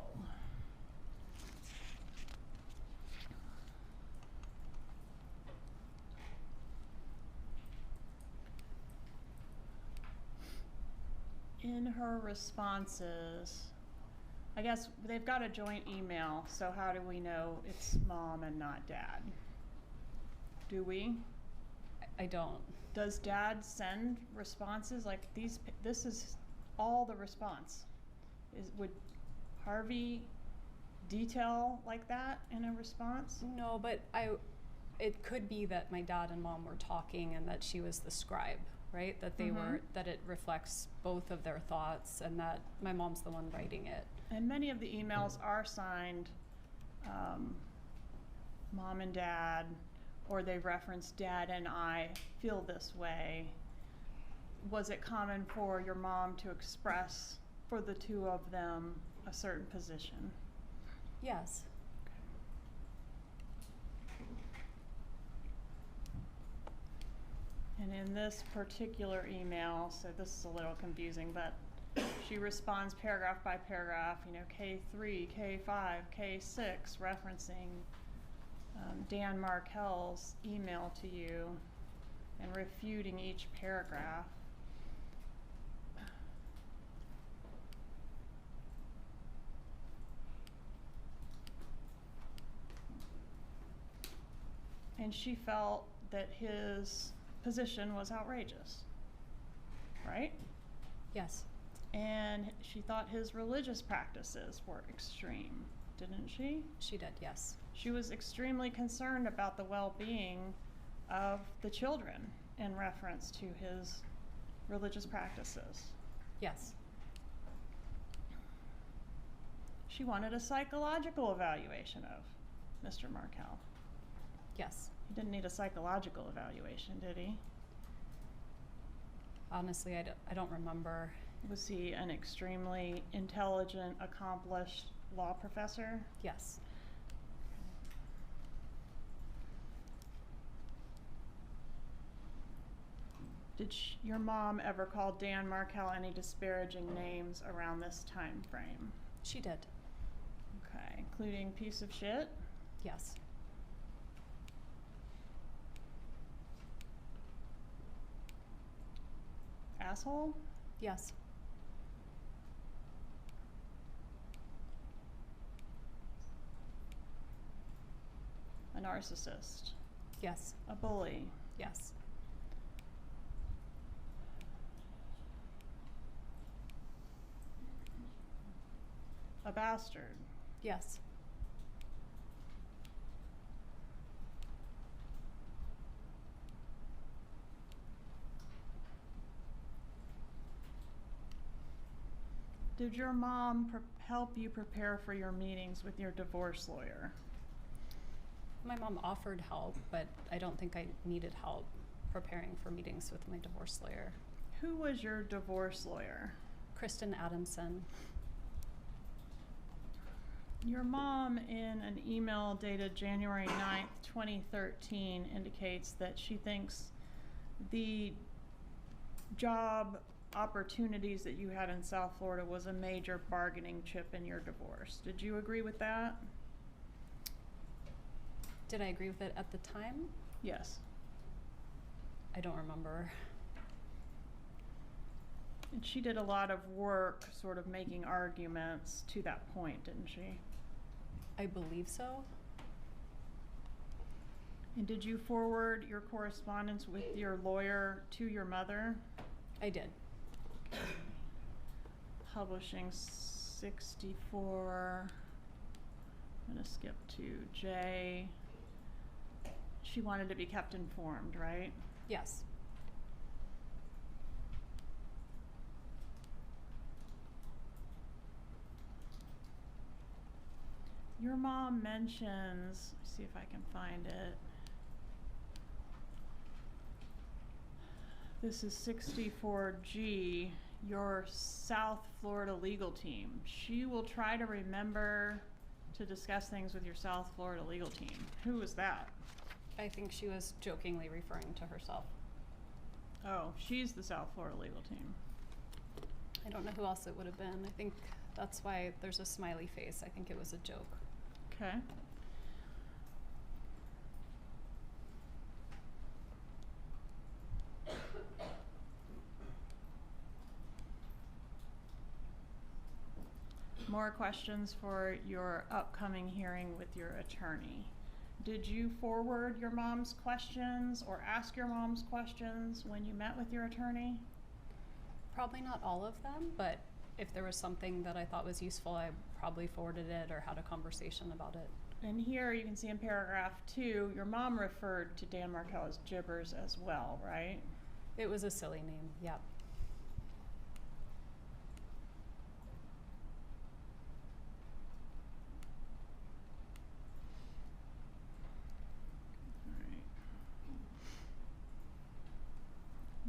In her responses, I guess they've got a joint email, so how do we know it's Mom and not Dad? Do we? I don't. Does Dad send responses like these? This is all the response. Would Harvey detail like that in a response? No, but it could be that my dad and mom were talking and that she was the scribe, right? That they were, that it reflects both of their thoughts and that my mom's the one writing it. And many of the emails are signed Mom and Dad, or they reference Dad and I feel this way. Was it common for your mom to express for the two of them a certain position? Yes. And in this particular email, so this is a little confusing, but she responds paragraph by paragraph, K3, K5, K6, referencing Dan Markel's email to you and refuting each paragraph. And she felt that his position was outrageous, right? Yes. And she thought his religious practices were extreme, didn't she? She did, yes. She was extremely concerned about the well-being of the children in reference to his religious practices. Yes. She wanted a psychological evaluation of Mr. Markel. Yes. He didn't need a psychological evaluation, did he? Honestly, I don't remember. Was he an extremely intelligent, accomplished law professor? Yes. Did your mom ever call Dan Markel any disparaging names around this time frame? She did. Okay, including piece of shit? Yes. Asshole? Yes. A narcissist? Yes. A bully? Yes. A bastard? Yes. Did your mom help you prepare for your meetings with your divorce lawyer? My mom offered help, but I don't think I needed help preparing for meetings with my divorce lawyer. Who was your divorce lawyer? Kristen Adamson. Your mom, in an email dated January 9th, 2013, indicates that she thinks the job opportunities that you had in South Florida was a major bargaining chip in your divorce. Did you agree with that? Did I agree with it at the time? Yes. I don't remember. And she did a lot of work sort of making arguments to that point, didn't she? I believe so. And did you forward your correspondence with your lawyer to your mother? I did. Publishing 64. I'm gonna skip to J. She wanted to be kept informed, right? Yes. Your mom mentions, let's see if I can find it. This is 64G, your South Florida legal team. She will try to remember to discuss things with your South Florida legal team. Who was that? I think she was jokingly referring to herself. Oh, she's the South Florida legal team. I don't know who else it would have been. I think that's why there's a smiley face. I think it was a joke. Okay. More questions for your upcoming hearing with your attorney. Did you forward your mom's questions or ask your mom's questions when you met with your attorney? Probably not all of them, but if there was something that I thought was useful, I probably forwarded it or had a conversation about it. And here you can see in paragraph 2, your mom referred to Dan Markel as Jibbers as well, right? It was a silly name, yep.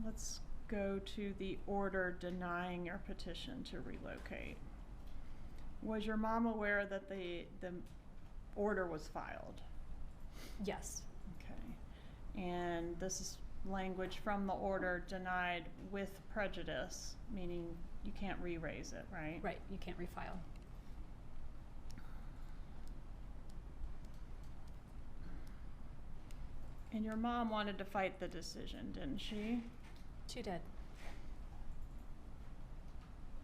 Let's go to the order denying your petition to relocate. Was your mom aware that the order was filed? Yes. Okay. And this is language from the order denied with prejudice, meaning you can't re-raise it, right? Right, you can't refile. And your mom wanted to fight the decision, didn't she? She did.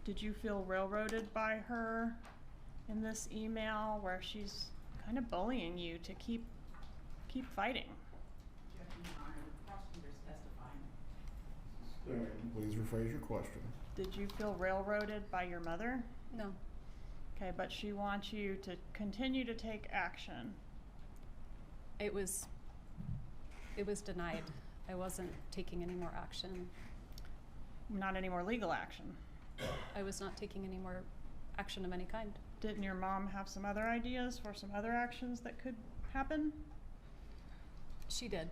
Did you feel railroaded by her in this email where she's kind of bullying you to keep fighting? Objection, Your Honor, the prosecutor's testifying. Please rephrase your question. Did you feel railroaded by your mother? No. Okay, but she wants you to continue to take action. It was denied. I wasn't taking any more action. Not any more legal action. I was not taking any more action of any kind. Didn't your mom have some other ideas for some other actions that could happen? She did.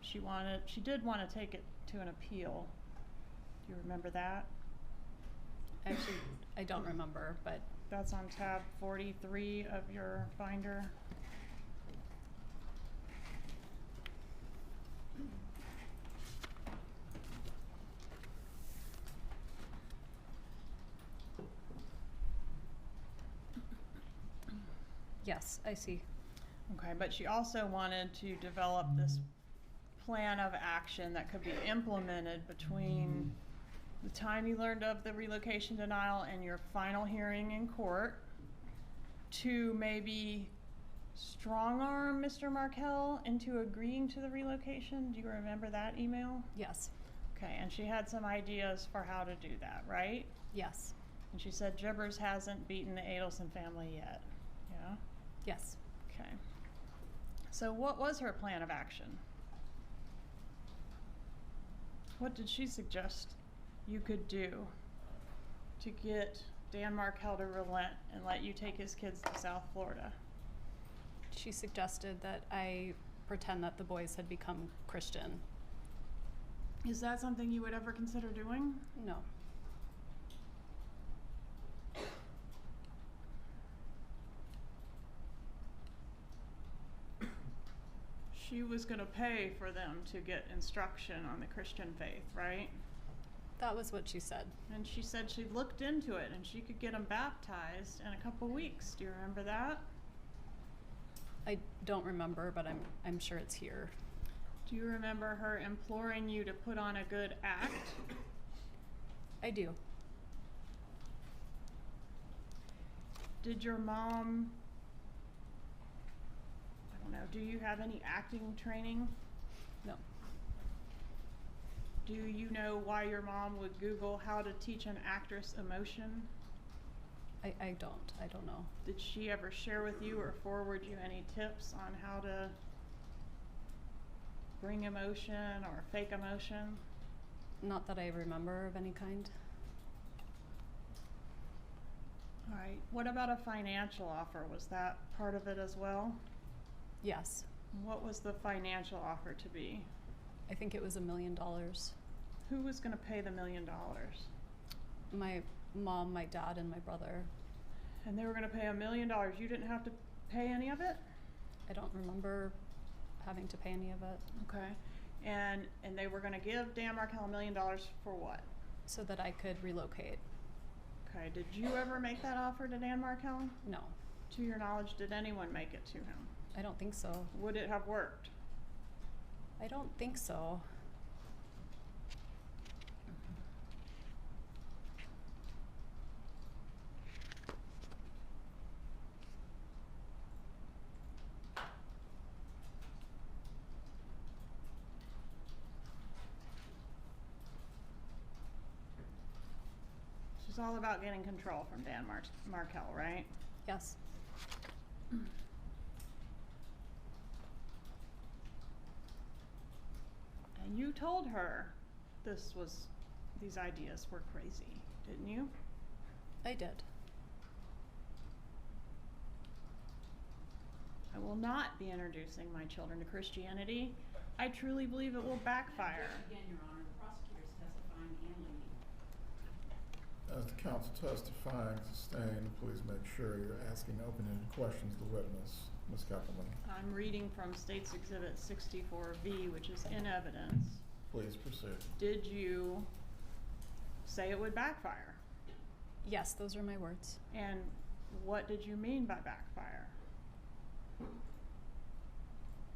She did want to take it to an appeal. Do you remember that? Actually, I don't remember, but That's on tab 43 of your binder. yes, I see. Okay, but she also wanted to develop this plan of action that could be implemented between the time you learned of the relocation denial and your final hearing in court to maybe strong-arm Mr. Markel into agreeing to the relocation. Do you remember that email? Yes. Okay, and she had some ideas for how to do that, right? Yes. And she said Jibbers hasn't beaten the Adelson family yet. Yeah? Yes. Okay. So what was her plan of action? What did she suggest you could do to get Dan Markel to relent and let you take his kids to South Florida? She suggested that I pretend that the boys had become Christian. Is that something you would ever consider doing? No. She was going to pay for them to get instruction on the Christian faith, right? That was what she said. And she said she looked into it and she could get them baptized in a couple weeks. Do you remember that? I don't remember, but I'm sure it's here. Do you remember her imploring you to put on a good act? I do. Did your mom, I don't know, do you have any acting training? No. Do you know why your mom would Google how to teach an actress emotion? I don't. I don't know. Did she ever share with you or forward you any tips on how to bring emotion or fake emotion? Not that I remember of any kind. All right. What about a financial offer? Was that part of it as well? Yes. What was the financial offer to be? I think it was $1 million. Who was going to pay the $1 million? My mom, my dad, and my brother. And they were going to pay $1 million. You didn't have to pay any of it? I don't remember having to pay any of it. Okay. And they were going to give Dan Markel $1 million for what? So that I could relocate. Okay. Did you ever make that offer to Dan Markel? No. To your knowledge, did anyone make it to him? I don't think so. Would it have worked? I don't think so. It's all about getting control from Dan Markel, right? Yes. And you told her these ideas were crazy, didn't you? I did. I will not be introducing my children to Christianity. I truly believe it will backfire. Again, Your Honor, the prosecutor is testifying and leading. As the counsel testifying, sustained, please make sure you're asking open-ended questions to the witness. Ms. Kappelman, I'm reading from State's Exhibit 64V, which is in evidence. please proceed. Did you say it would backfire? Yes, those are my words. And what did you mean by backfire?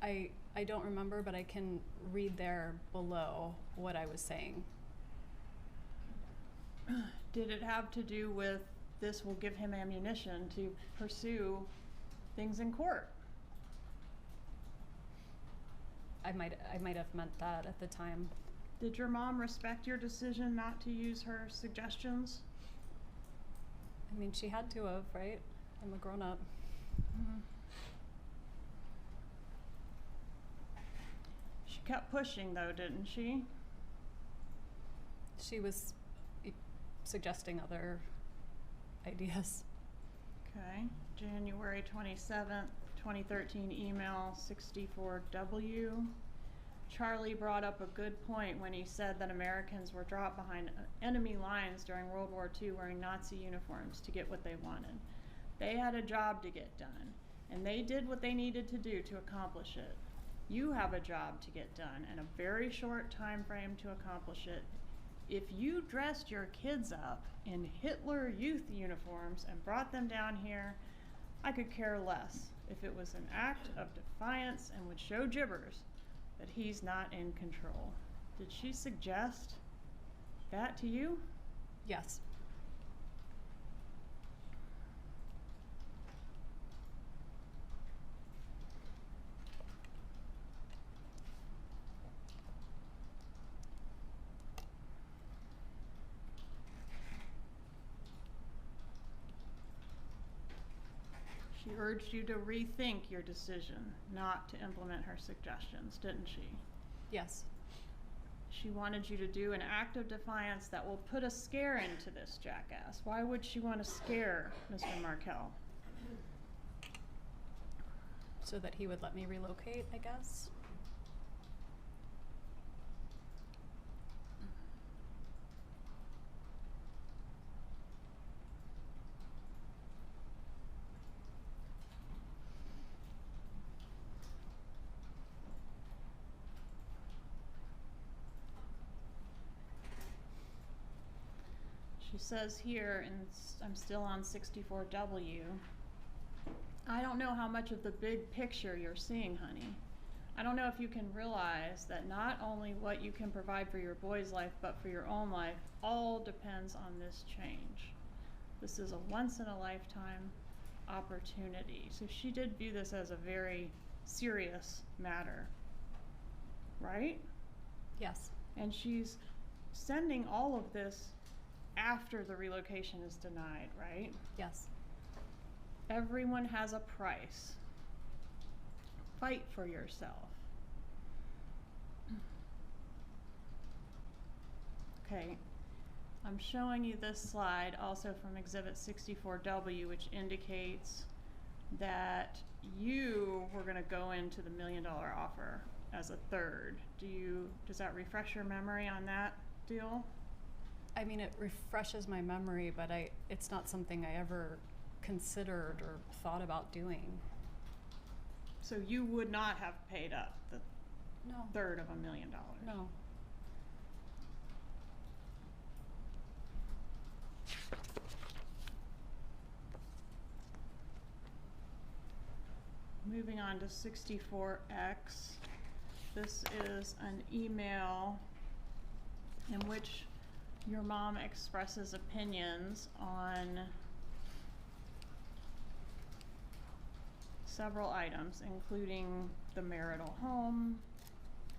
I don't remember, but I can read there below what I was saying. Did it have to do with this will give him ammunition to pursue things in court? I might have meant that at the time. Did your mom respect your decision not to use her suggestions? I mean, she had to have, right? I'm a grown-up. Mm-hmm. She kept pushing though, didn't she? She was suggesting other ideas. Okay. January 27th, 2013 email 64W. Charlie brought up a good point when he said that Americans were dropped behind enemy lines during World War II wearing Nazi uniforms to get what they wanted. They had a job to get done, and they did what they needed to do to accomplish it. You have a job to get done and a very short time frame to accomplish it. If you dressed your kids up in Hitler Youth uniforms and brought them down here, I could care less if it was an act of defiance and would show gibbers that he's not in control. Did she suggest that to you? Yes. She urged you to rethink your decision not to implement her suggestions, didn't she? Yes. She wanted you to do an act of defiance that will put a scare into this jackass. Why would she want to scare Mr. Markel? So that he would let me relocate, I guess. She says here, and I'm still on 64W, I don't know how much of the big picture you're seeing, honey. I don't know if you can realize that not only what you can provide for your boy's life, but for your own life, all depends on this change. This is a once-in-a-lifetime opportunity. So she did view this as a very serious matter, right? Yes. And she's sending all of this after the relocation is denied, right? Yes. Everyone has a price. Fight for yourself. Okay, I'm showing you this slide also from Exhibit 64W, which indicates that you were going to go into the $1 million offer as a third. Does that refresh your memory on that deal? I mean, it refreshes my memory, but it's not something I ever considered or thought about doing. So you would not have paid up the No. third of $1 million? No. Moving on to 64X. This is an email in which your mom expresses opinions on several items, including the marital home,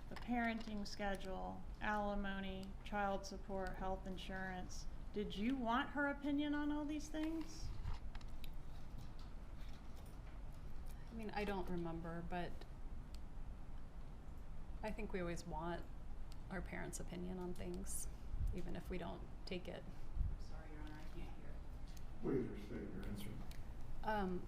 the parenting schedule, alimony, child support, health insurance. Did you want her opinion on all these things? I mean, I don't remember, but I think we always want our parents' opinion on things, even if we don't take it. I'm sorry, Your Honor, I can't hear. Please restate your answer.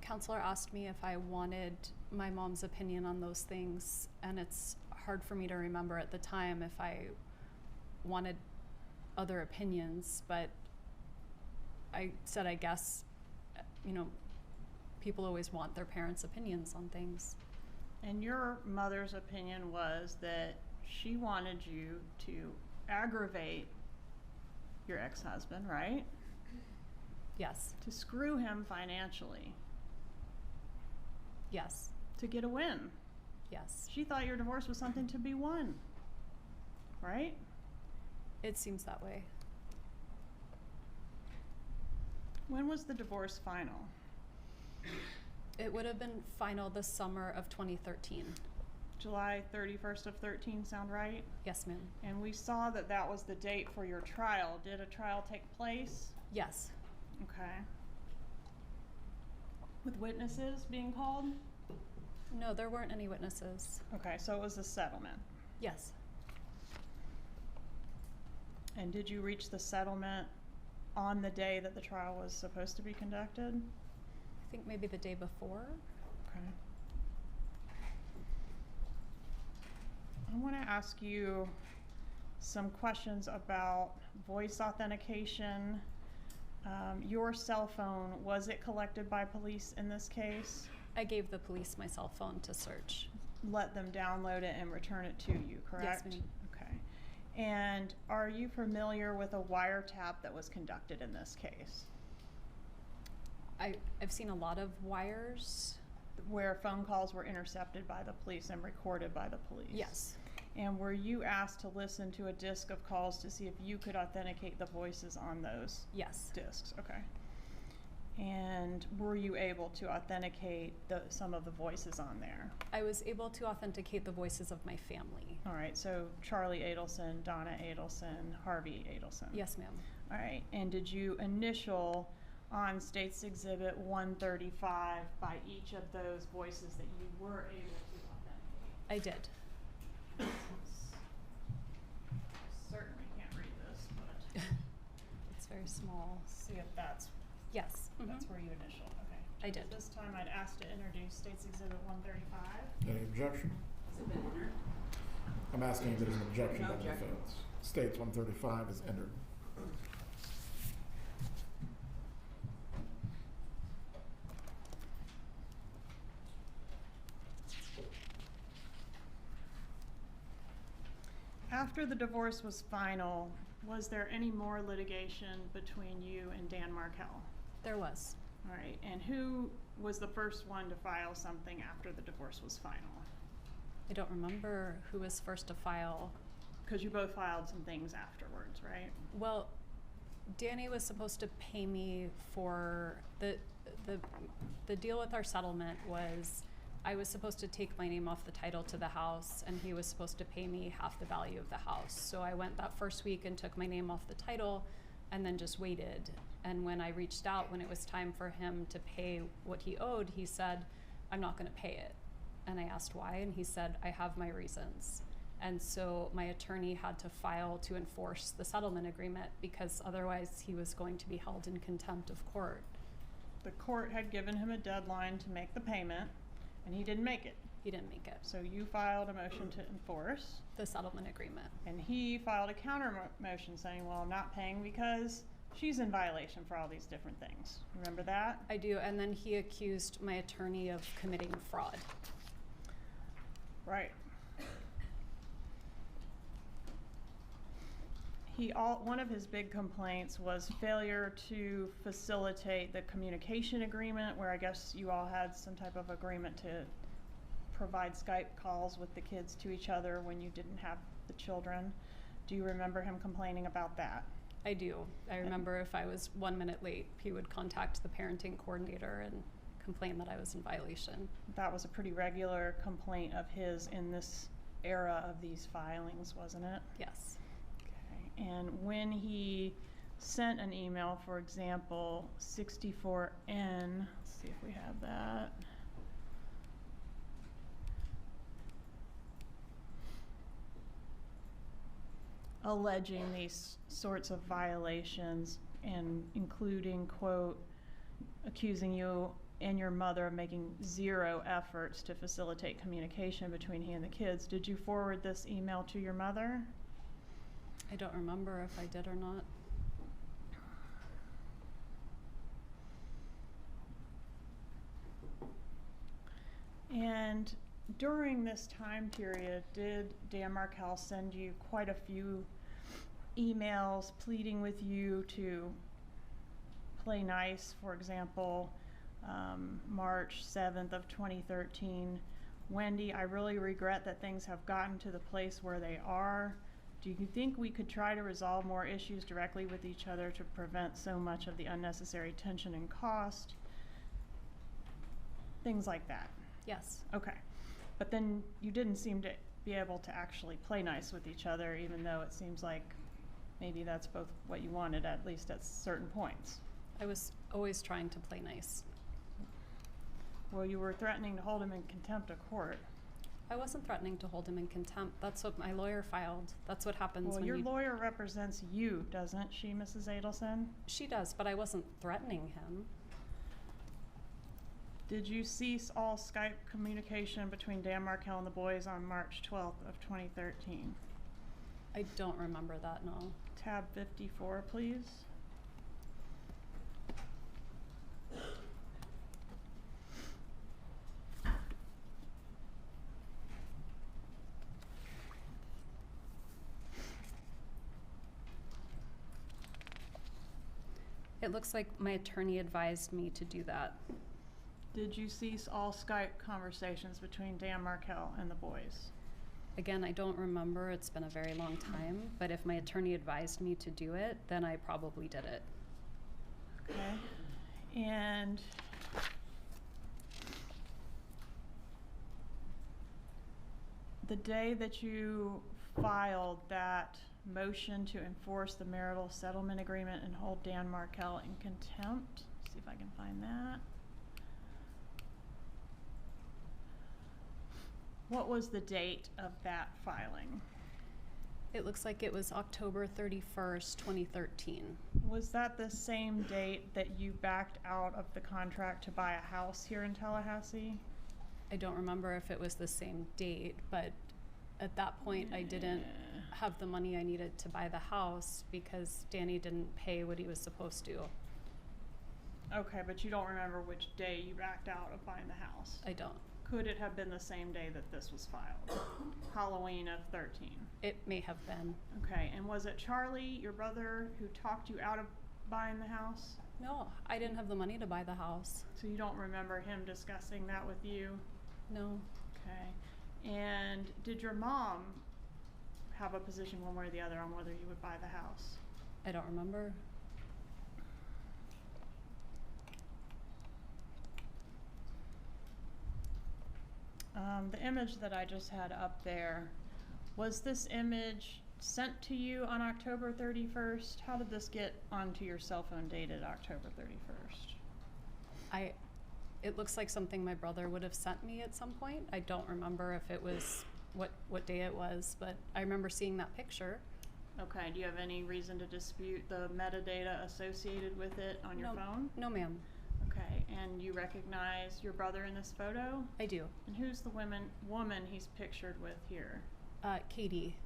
Counselor asked me if I wanted my mom's opinion on those things, and it's hard for me to remember at the time if I wanted other opinions, but I said, I guess, people always want their parents' opinions on things. And your mother's opinion was that she wanted you to aggravate your ex-husband, right? Yes. To screw him financially, Yes. to get a win. Yes. She thought your divorce was something to be won, right? It seems that way. When was the divorce final? It would have been final the summer of 2013. July 31st of 13, sound right? Yes, ma'am. And we saw that that was the date for your trial. Did a trial take place? Yes. Okay. With witnesses being called? No, there weren't any witnesses. Okay, so it was a settlement. Yes. And did you reach the settlement on the day that the trial was supposed to be conducted? I think maybe the day before. Okay. I want to ask you some questions about voice authentication. Your cell phone, was it collected by police in this case? I gave the police my cell phone to search. Let them download it and return it to you, correct? Yes, ma'am. Okay. And are you familiar with a wiretap that was conducted in this case? I've seen a lot of wires. Where phone calls were intercepted by the police and recorded by the police? Yes. And were you asked to listen to a disc of calls to see if you could authenticate the voices on those Yes. discs? Okay. And were you able to authenticate some of the voices on there? I was able to authenticate the voices of my family. All right, so Charlie Adelson, Donna Adelson, Harvey Adelson. Yes, ma'am. All right, and did you initial on State's Exhibit 135 by each of those voices that you were able to authenticate? I did. Certainly can't read this, but It's very small. see if that's Yes. that's where you initialed. Okay. I did. This time I'd ask to introduce State's Exhibit 135. Any objection? Has it been entered? I'm asking if there's an objection No to the objection. defense. States 135 is entered. After the divorce was final, was there any more litigation between you and Dan Markel? There was. All right, and who was the first one to file something after the divorce was final? I don't remember who was first to file. Because you both filed some things afterwards, right? Well, Danny was supposed to pay me for the deal with our settlement was I was supposed to take my name off the title to the house, and he was supposed to pay me half the value of the house. So I went that first week and took my name off the title and then just waited. And when I reached out, when it was time for him to pay what he owed, he said, "I'm not going to pay it." And I asked why, and he said, "I have my reasons." And so my attorney had to file to enforce the settlement agreement because otherwise he was going to be held in contempt of court. The court had given him a deadline to make the payment, and he didn't make it. He didn't make it. So you filed a motion to enforce, The settlement agreement. and he filed a counter motion saying, well, I'm not paying because she's in violation for all these different things. Remember that? I do, and then he accused my attorney of committing fraud. Right. One of his big complaints was failure to facilitate the communication agreement, where I guess you all had some type of agreement to provide Skype calls with the kids to each other when you didn't have the children. Do you remember him complaining about that? I do. I remember if I was 1 minute late, he would contact the parenting coordinator and complain that I was in violation. That was a pretty regular complaint of his in this era of these filings, wasn't it? Yes. Okay. And when he sent an email, for example, 64N, let's see if we have that. Alleging these sorts of violations and including, quote, accusing you and your mother of making zero efforts to facilitate communication between he and the kids. Did you forward this email to your mother? I don't remember if I did or not. And during this time period, did Dan Markel send you quite a few emails pleading with you to play nice? For example, March 7th of 2013, Wendi, I really regret that things have gotten to the place where they are. Do you think we could try to resolve more issues directly with each other to prevent so much of the unnecessary tension and cost? Things like that. Yes. Okay. But then you didn't seem to be able to actually play nice with each other, even though it seems like maybe that's both what you wanted, at least at certain points. I was always trying to play nice. Well, you were threatening to hold him in contempt of court. I wasn't threatening to hold him in contempt. That's what my lawyer filed. That's what happens Well, when your lawyer represents you, doesn't she, Mrs. Adelson? She does, but I wasn't threatening him. Did you cease all Skype communication between Dan Markel and the boys on March 12th of 2013? I don't remember that, no. Tab 54, please. It looks like my attorney advised me to do that. Did you cease all Skype conversations between Dan Markel and the boys? Again, I don't remember. It's been a very long time, but if my attorney advised me to do it, then I probably did it. Okay. And the day that you filed that motion to enforce the marital settlement agreement and hold Dan Markel in contempt, see if I can find that. What was the date of that filing? It looks like it was October 31st, 2013. Was that the same date that you backed out of the contract to buy a house here in Tallahassee? I don't remember if it was the same date, but at that point I didn't have the money I needed to buy the house because Danny didn't pay what he was supposed to. Okay, but you don't remember which day you backed out of buying the house? I don't. Could it have been the same day that this was filed? Halloween of 13? It may have been. Okay, and was it Charlie, your brother, who talked you out of buying the house? No, I didn't have the money to buy the house. So you don't remember him discussing that with you? No. Okay. And did your mom have a position one way or the other on whether you would buy the house? I don't remember. The image that I just had up there, was this image sent to you on October 31st? How did this get onto your cell phone dated October 31st? It looks like something my brother would have sent me at some point. I don't remember if it was what day it was, but I remember seeing that picture. Okay, do you have any reason to dispute the metadata associated with it on your phone? No, ma'am. Okay, and you recognize your brother in this photo? I do. And who's the woman he's pictured with here? Katie.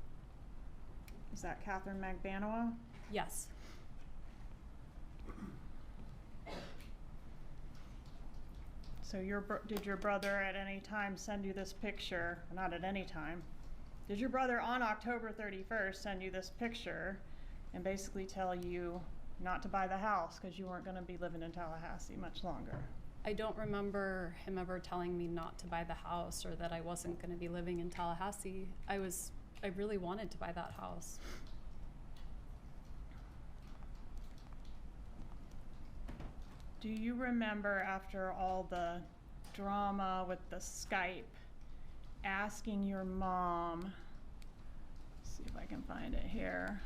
Is that Catherine Magbanoa? Yes. So did your brother at any time send you this picture? Not at any time. Did your brother on October 31st send you this picture and basically tell you not to buy the house because you weren't going to be living in Tallahassee much longer? I don't remember him ever telling me not to buy the house or that I wasn't going to be living in Tallahassee. I really wanted to buy that house. Do you remember, after all the drama with the Skype, asking your mom, let's see if I can find it here,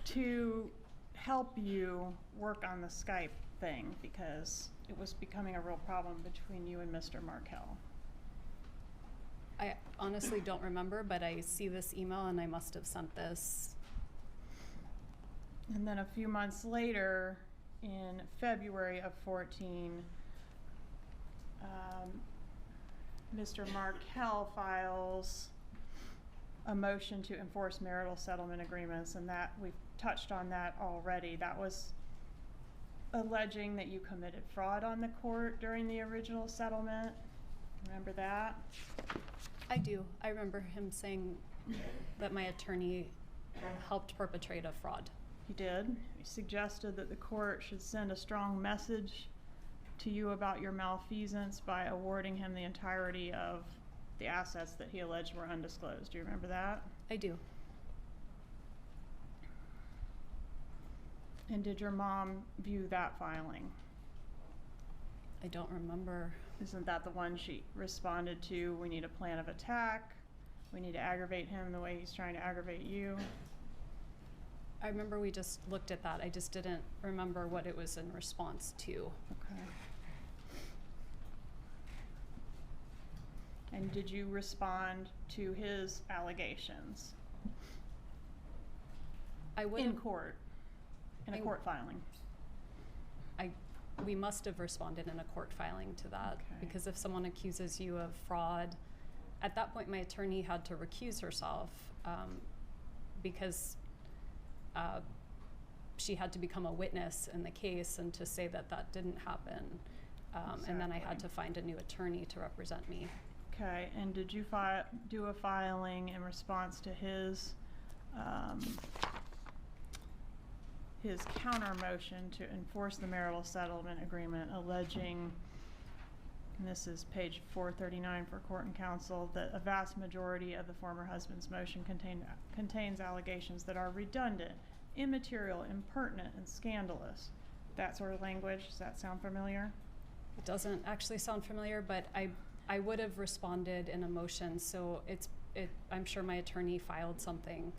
to help you work on the Skype thing because it was becoming a real problem between you and Mr. Markel? I honestly don't remember, but I see this email and I must have sent this. And then a few months later, in February of 14, Mr. Markel files a motion to enforce marital settlement agreements, and that we've touched on that already. That was alleging that you committed fraud on the court during the original settlement. Remember that? I do. I remember him saying that my attorney helped perpetrate a fraud. He did. He suggested that the court should send a strong message to you about your malfeasance by awarding him the entirety of the assets that he alleged were undisclosed. Do you remember that? I do. And did your mom view that filing? I don't remember. Isn't that the one she responded to? We need a plan of attack. We need to aggravate him the way he's trying to aggravate you. I remember we just looked at that. I just didn't remember what it was in response to. Okay. And did you respond to his allegations? I would in court, in a court filing? We must have responded in a court filing to that. Okay. Because if someone accuses you of fraud, at that point my attorney had to recuse herself because she had to become a witness in the case and to say that that didn't happen. And then I had to find a new attorney to represent me. Okay, and did you do a filing in response to his counter motion to enforce the marital settlement agreement, alleging, and this is page 439 for court and counsel, that a vast majority of the former husband's motion contains allegations that are redundant, immaterial, impertinent, and scandalous? That sort of language, does that sound familiar? It doesn't actually sound familiar, but I would have responded in a motion, so I'm sure my attorney filed something.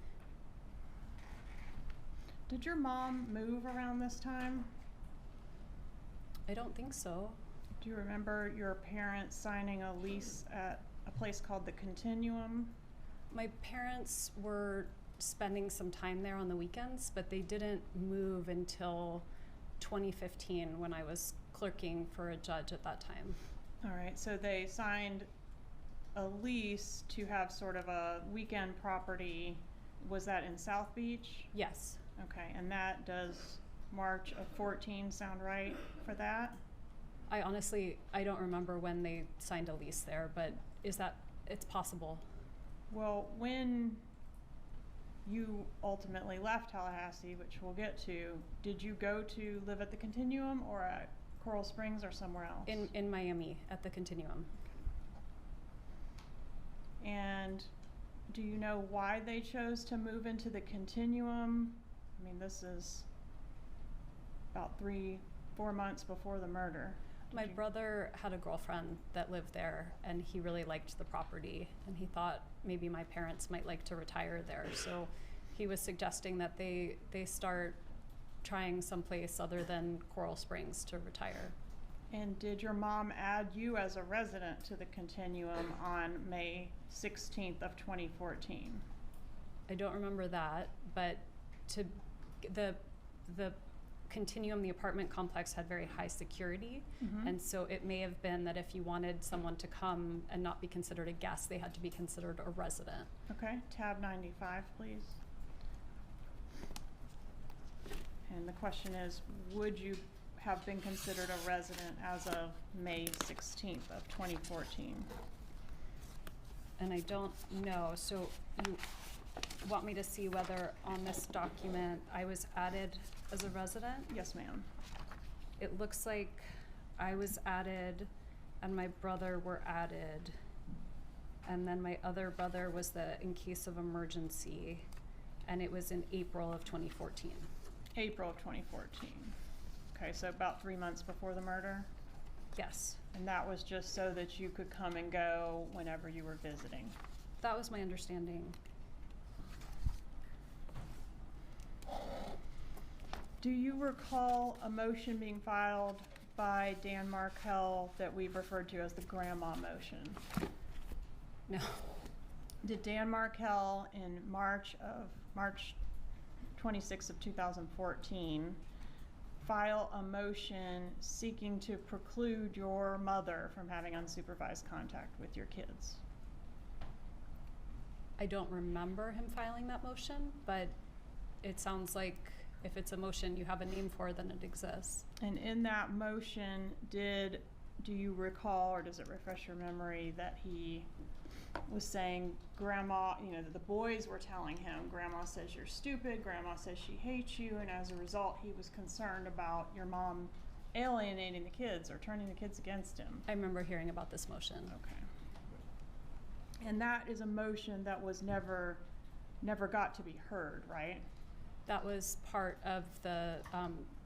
Did your mom move around this time? I don't think so. Do you remember your parents signing a lease at a place called the Continuum? My parents were spending some time there on the weekends, but they didn't move until 2015 when I was clerking for a judge at that time. All right, so they signed a lease to have sort of a weekend property. Was that in South Beach? Yes. Okay, and that does March of 14 sound right for that? I don't remember when they signed a lease there, but it's possible. Well, when you ultimately left Tallahassee, which we'll get to. Did you go to live at the Continuum or at Coral Springs or somewhere else? In Miami at the Continuum. And do you know why they chose to move into the Continuum? I mean, this is about 3-4 months before the murder. My brother had a girlfriend that lived there, and he really liked the property, and he thought maybe my parents might like to retire there. So he was suggesting that they start trying someplace other than Coral Springs to retire. And did your mom add you as a resident to the Continuum on May 16th of 2014? I don't remember that, but to the Continuum, the apartment complex had very high security, and so it may have been that if you wanted someone to come and not be considered a guest, they had to be considered a resident. Okay, tab 95, please. And the question is, would you have been considered a resident as of May 16th of 2014? And I don't know, so you want me to see whether on this document I was added as a resident? Yes, ma'am. It looks like I was added and my brother were added, and then my other brother was the in case of emergency, and it was in April of 2014. April of 2014. Okay, so about 3 months before the murder? Yes, And that was just so that you could come and go whenever you were visiting? that was my understanding. Do you recall a motion being filed by Dan Markel that we've referred to as the grandma motion? No. Did Dan Markel in March 26th of 2014 file a motion seeking to preclude your mother from having unsupervised contact with your kids? I don't remember him filing that motion, but it sounds like if it's a motion you have a name for, then it exists. And in that motion, do you recall, or does it refresh your memory, that he was saying, Grandma, that the boys were telling him, Grandma says you're stupid, Grandma says she hates you, and as a result, he was concerned about your mom alienating the kids or turning the kids against him? I remember hearing about this motion. Okay. And that is a motion that was never got to be heard, right? That was part of the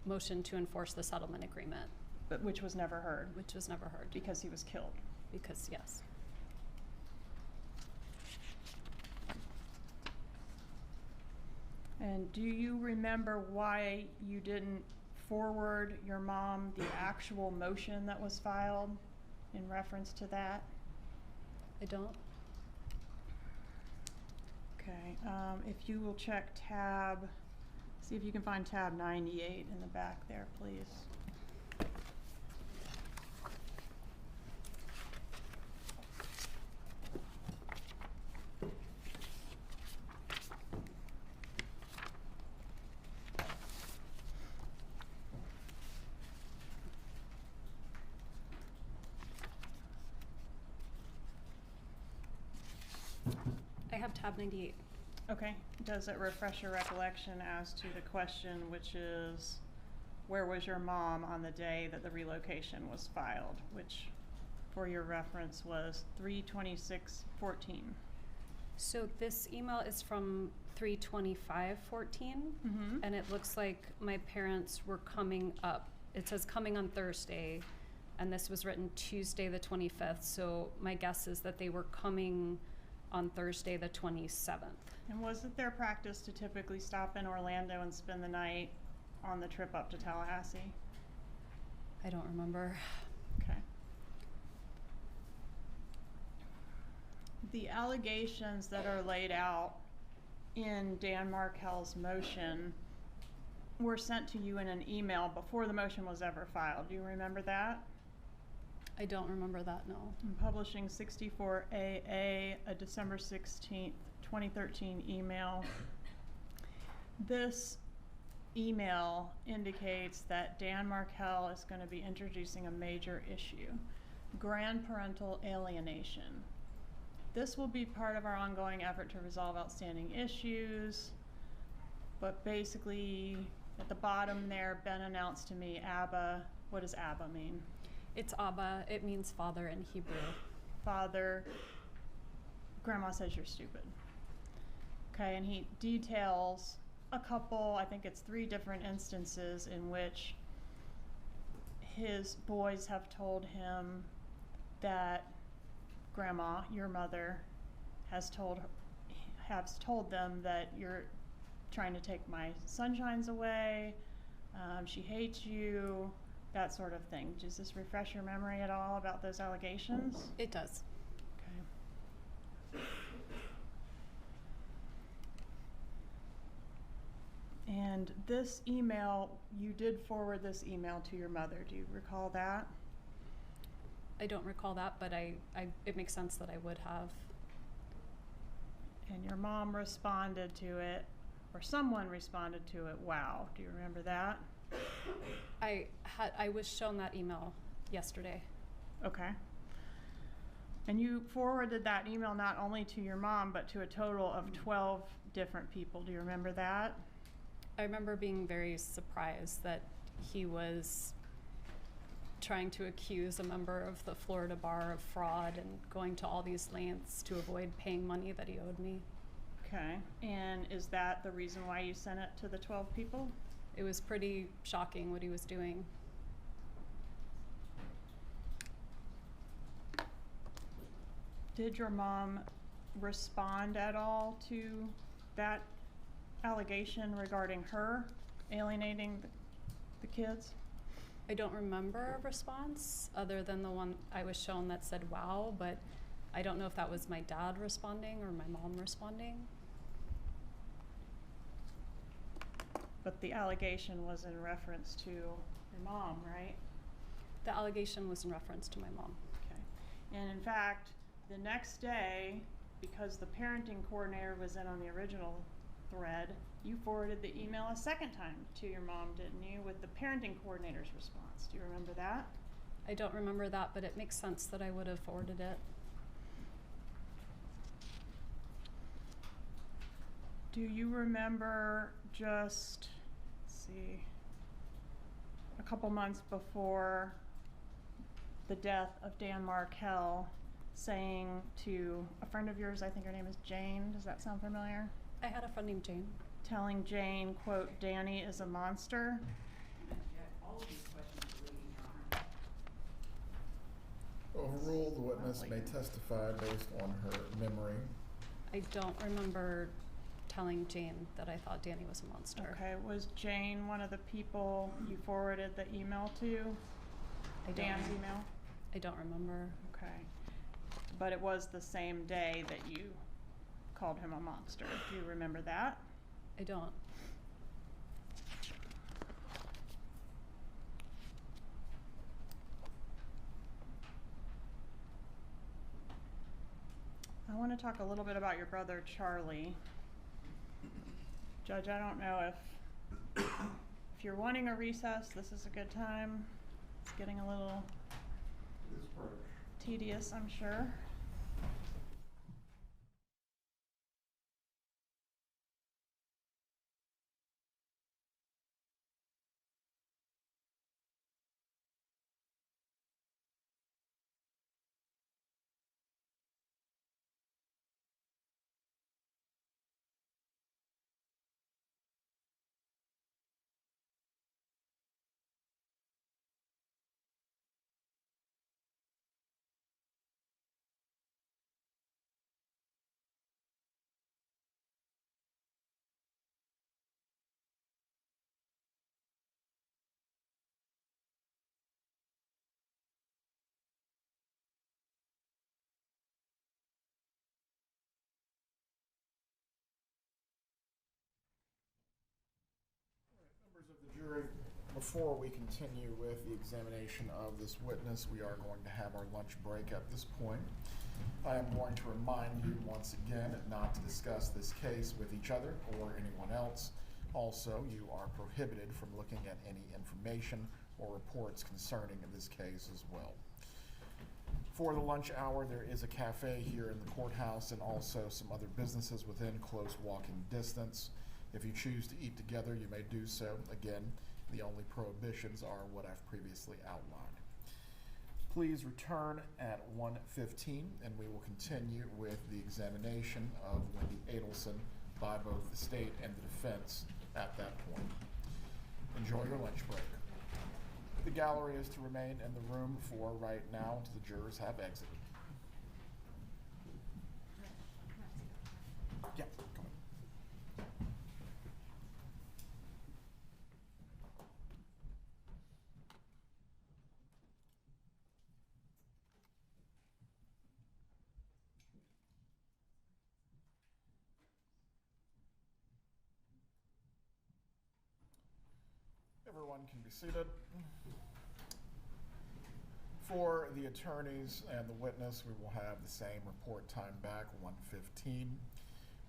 motion to enforce the settlement agreement. But which was never heard? Which was never heard. Because he was killed? Because, yes. And do you remember why you didn't forward your mom the actual motion that was filed in reference to that? I don't. Okay, if you will check see if you can find tab 98 in the back there, please. I have tab 98. Okay, does it refresh your recollection as to the question, which is, where was your mom on the day that the relocation was filed, which for your reference was 3/26/14. So this email is from 3/25/14, and it looks like my parents were coming up. It says coming on Thursday, and this was written Tuesday the 25th, so my guess is that they were coming on Thursday the 27th. And was it their practice to typically stop in Orlando and spend the night on the trip up to Tallahassee? I don't remember. Okay. The allegations that are laid out in Dan Markel's motion were sent to you in an email before the motion was ever filed. Do you remember that? I don't remember that, no. In Publishing 64AA, a December 16th, 2013 email. This email indicates that Dan Markel is going to be introducing a major issue, grandparental alienation. this will be part of our ongoing effort to resolve outstanding issues. But basically, at the bottom there, Ben announced to me Abba. What does Abba mean? It's Abba. It means father in Hebrew. Father. Grandma says you're stupid. Okay, and he details a couple, I think it's 3 different instances in which his boys have told him that Grandma, your mother, has told them that you're trying to take my sunshines away, she hates you, that sort of thing. Does this refresh your memory at all about those allegations? It does. Okay. And this email, you did forward this email to your mother. Do you recall that? I don't recall that, but it makes sense that I would have. And your mom responded to it, or someone responded to it. Wow. Do you remember that? I was shown that email yesterday. Okay. And you forwarded that email not only to your mom, but to a total of 12 different people. Do you remember that? I remember being very surprised that he was trying to accuse a member of the Florida bar of fraud and going to all these lengths to avoid paying money that he owed me. Okay. And is that the reason why you sent it to the 12 people? It was pretty shocking what he was doing. Did your mom respond at all to that allegation regarding her alienating the kids? I don't remember a response other than the one I was shown that said wow, but I don't know if that was my dad responding or my mom responding. But the allegation was in reference to your mom, right? The allegation was in reference to my mom. Okay. And in fact, the next day, because the parenting coordinator was in on the original thread, you forwarded the email a second time to your mom, didn't you, with the parenting coordinator's response. Do you remember that? I don't remember that, but it makes sense that I would have forwarded it. Do you remember just, let's see, a couple months before the death of Dan Markel, saying to a friend of yours, I think her name is Jane, does that sound familiar? I had a friend named Jane. Telling Jane, quote, Danny is a monster. All of these questions are leading, Your Honor. Overrule, the witness may testify based on her memory. I don't remember telling Jane that I thought Danny was a monster. Okay, was Jane one of the people you forwarded the email to? Dan's email? I don't remember. Okay. But it was the same day that you called him a monster. Do you remember that? I don't. I want to talk a little bit about your brother, Charlie. Judge, I don't know if you're wanting a recess, this is a good time. It's getting a little tedious, I'm sure. Members of the jury, before we continue with the examination of this witness, we are going to have our lunch break at this point. I am going to remind you once again not to discuss this case with each other or anyone else. Also, you are prohibited from looking at any information or reports concerning this case as well. For the lunch hour, there is a cafe here in the courthouse and also some other businesses within close walking distance. If you choose to eat together, you may do so. Again, the only prohibitions are what I've previously outlined. Please return at 1:15 and we will continue with the examination of Wendi Adelson by both the state and the defense at that point. Enjoy your lunch break. The gallery is to remain in the room for right now until the jurors have exited. Yeah, come on. Everyone can be seated. For the attorneys and the witness, we will have the same report time back, 1:15.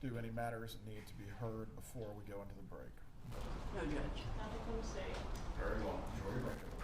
Do any matters need to be heard before we go into the break? No, Judge. Nothing from the state. Very well. Enjoy your break.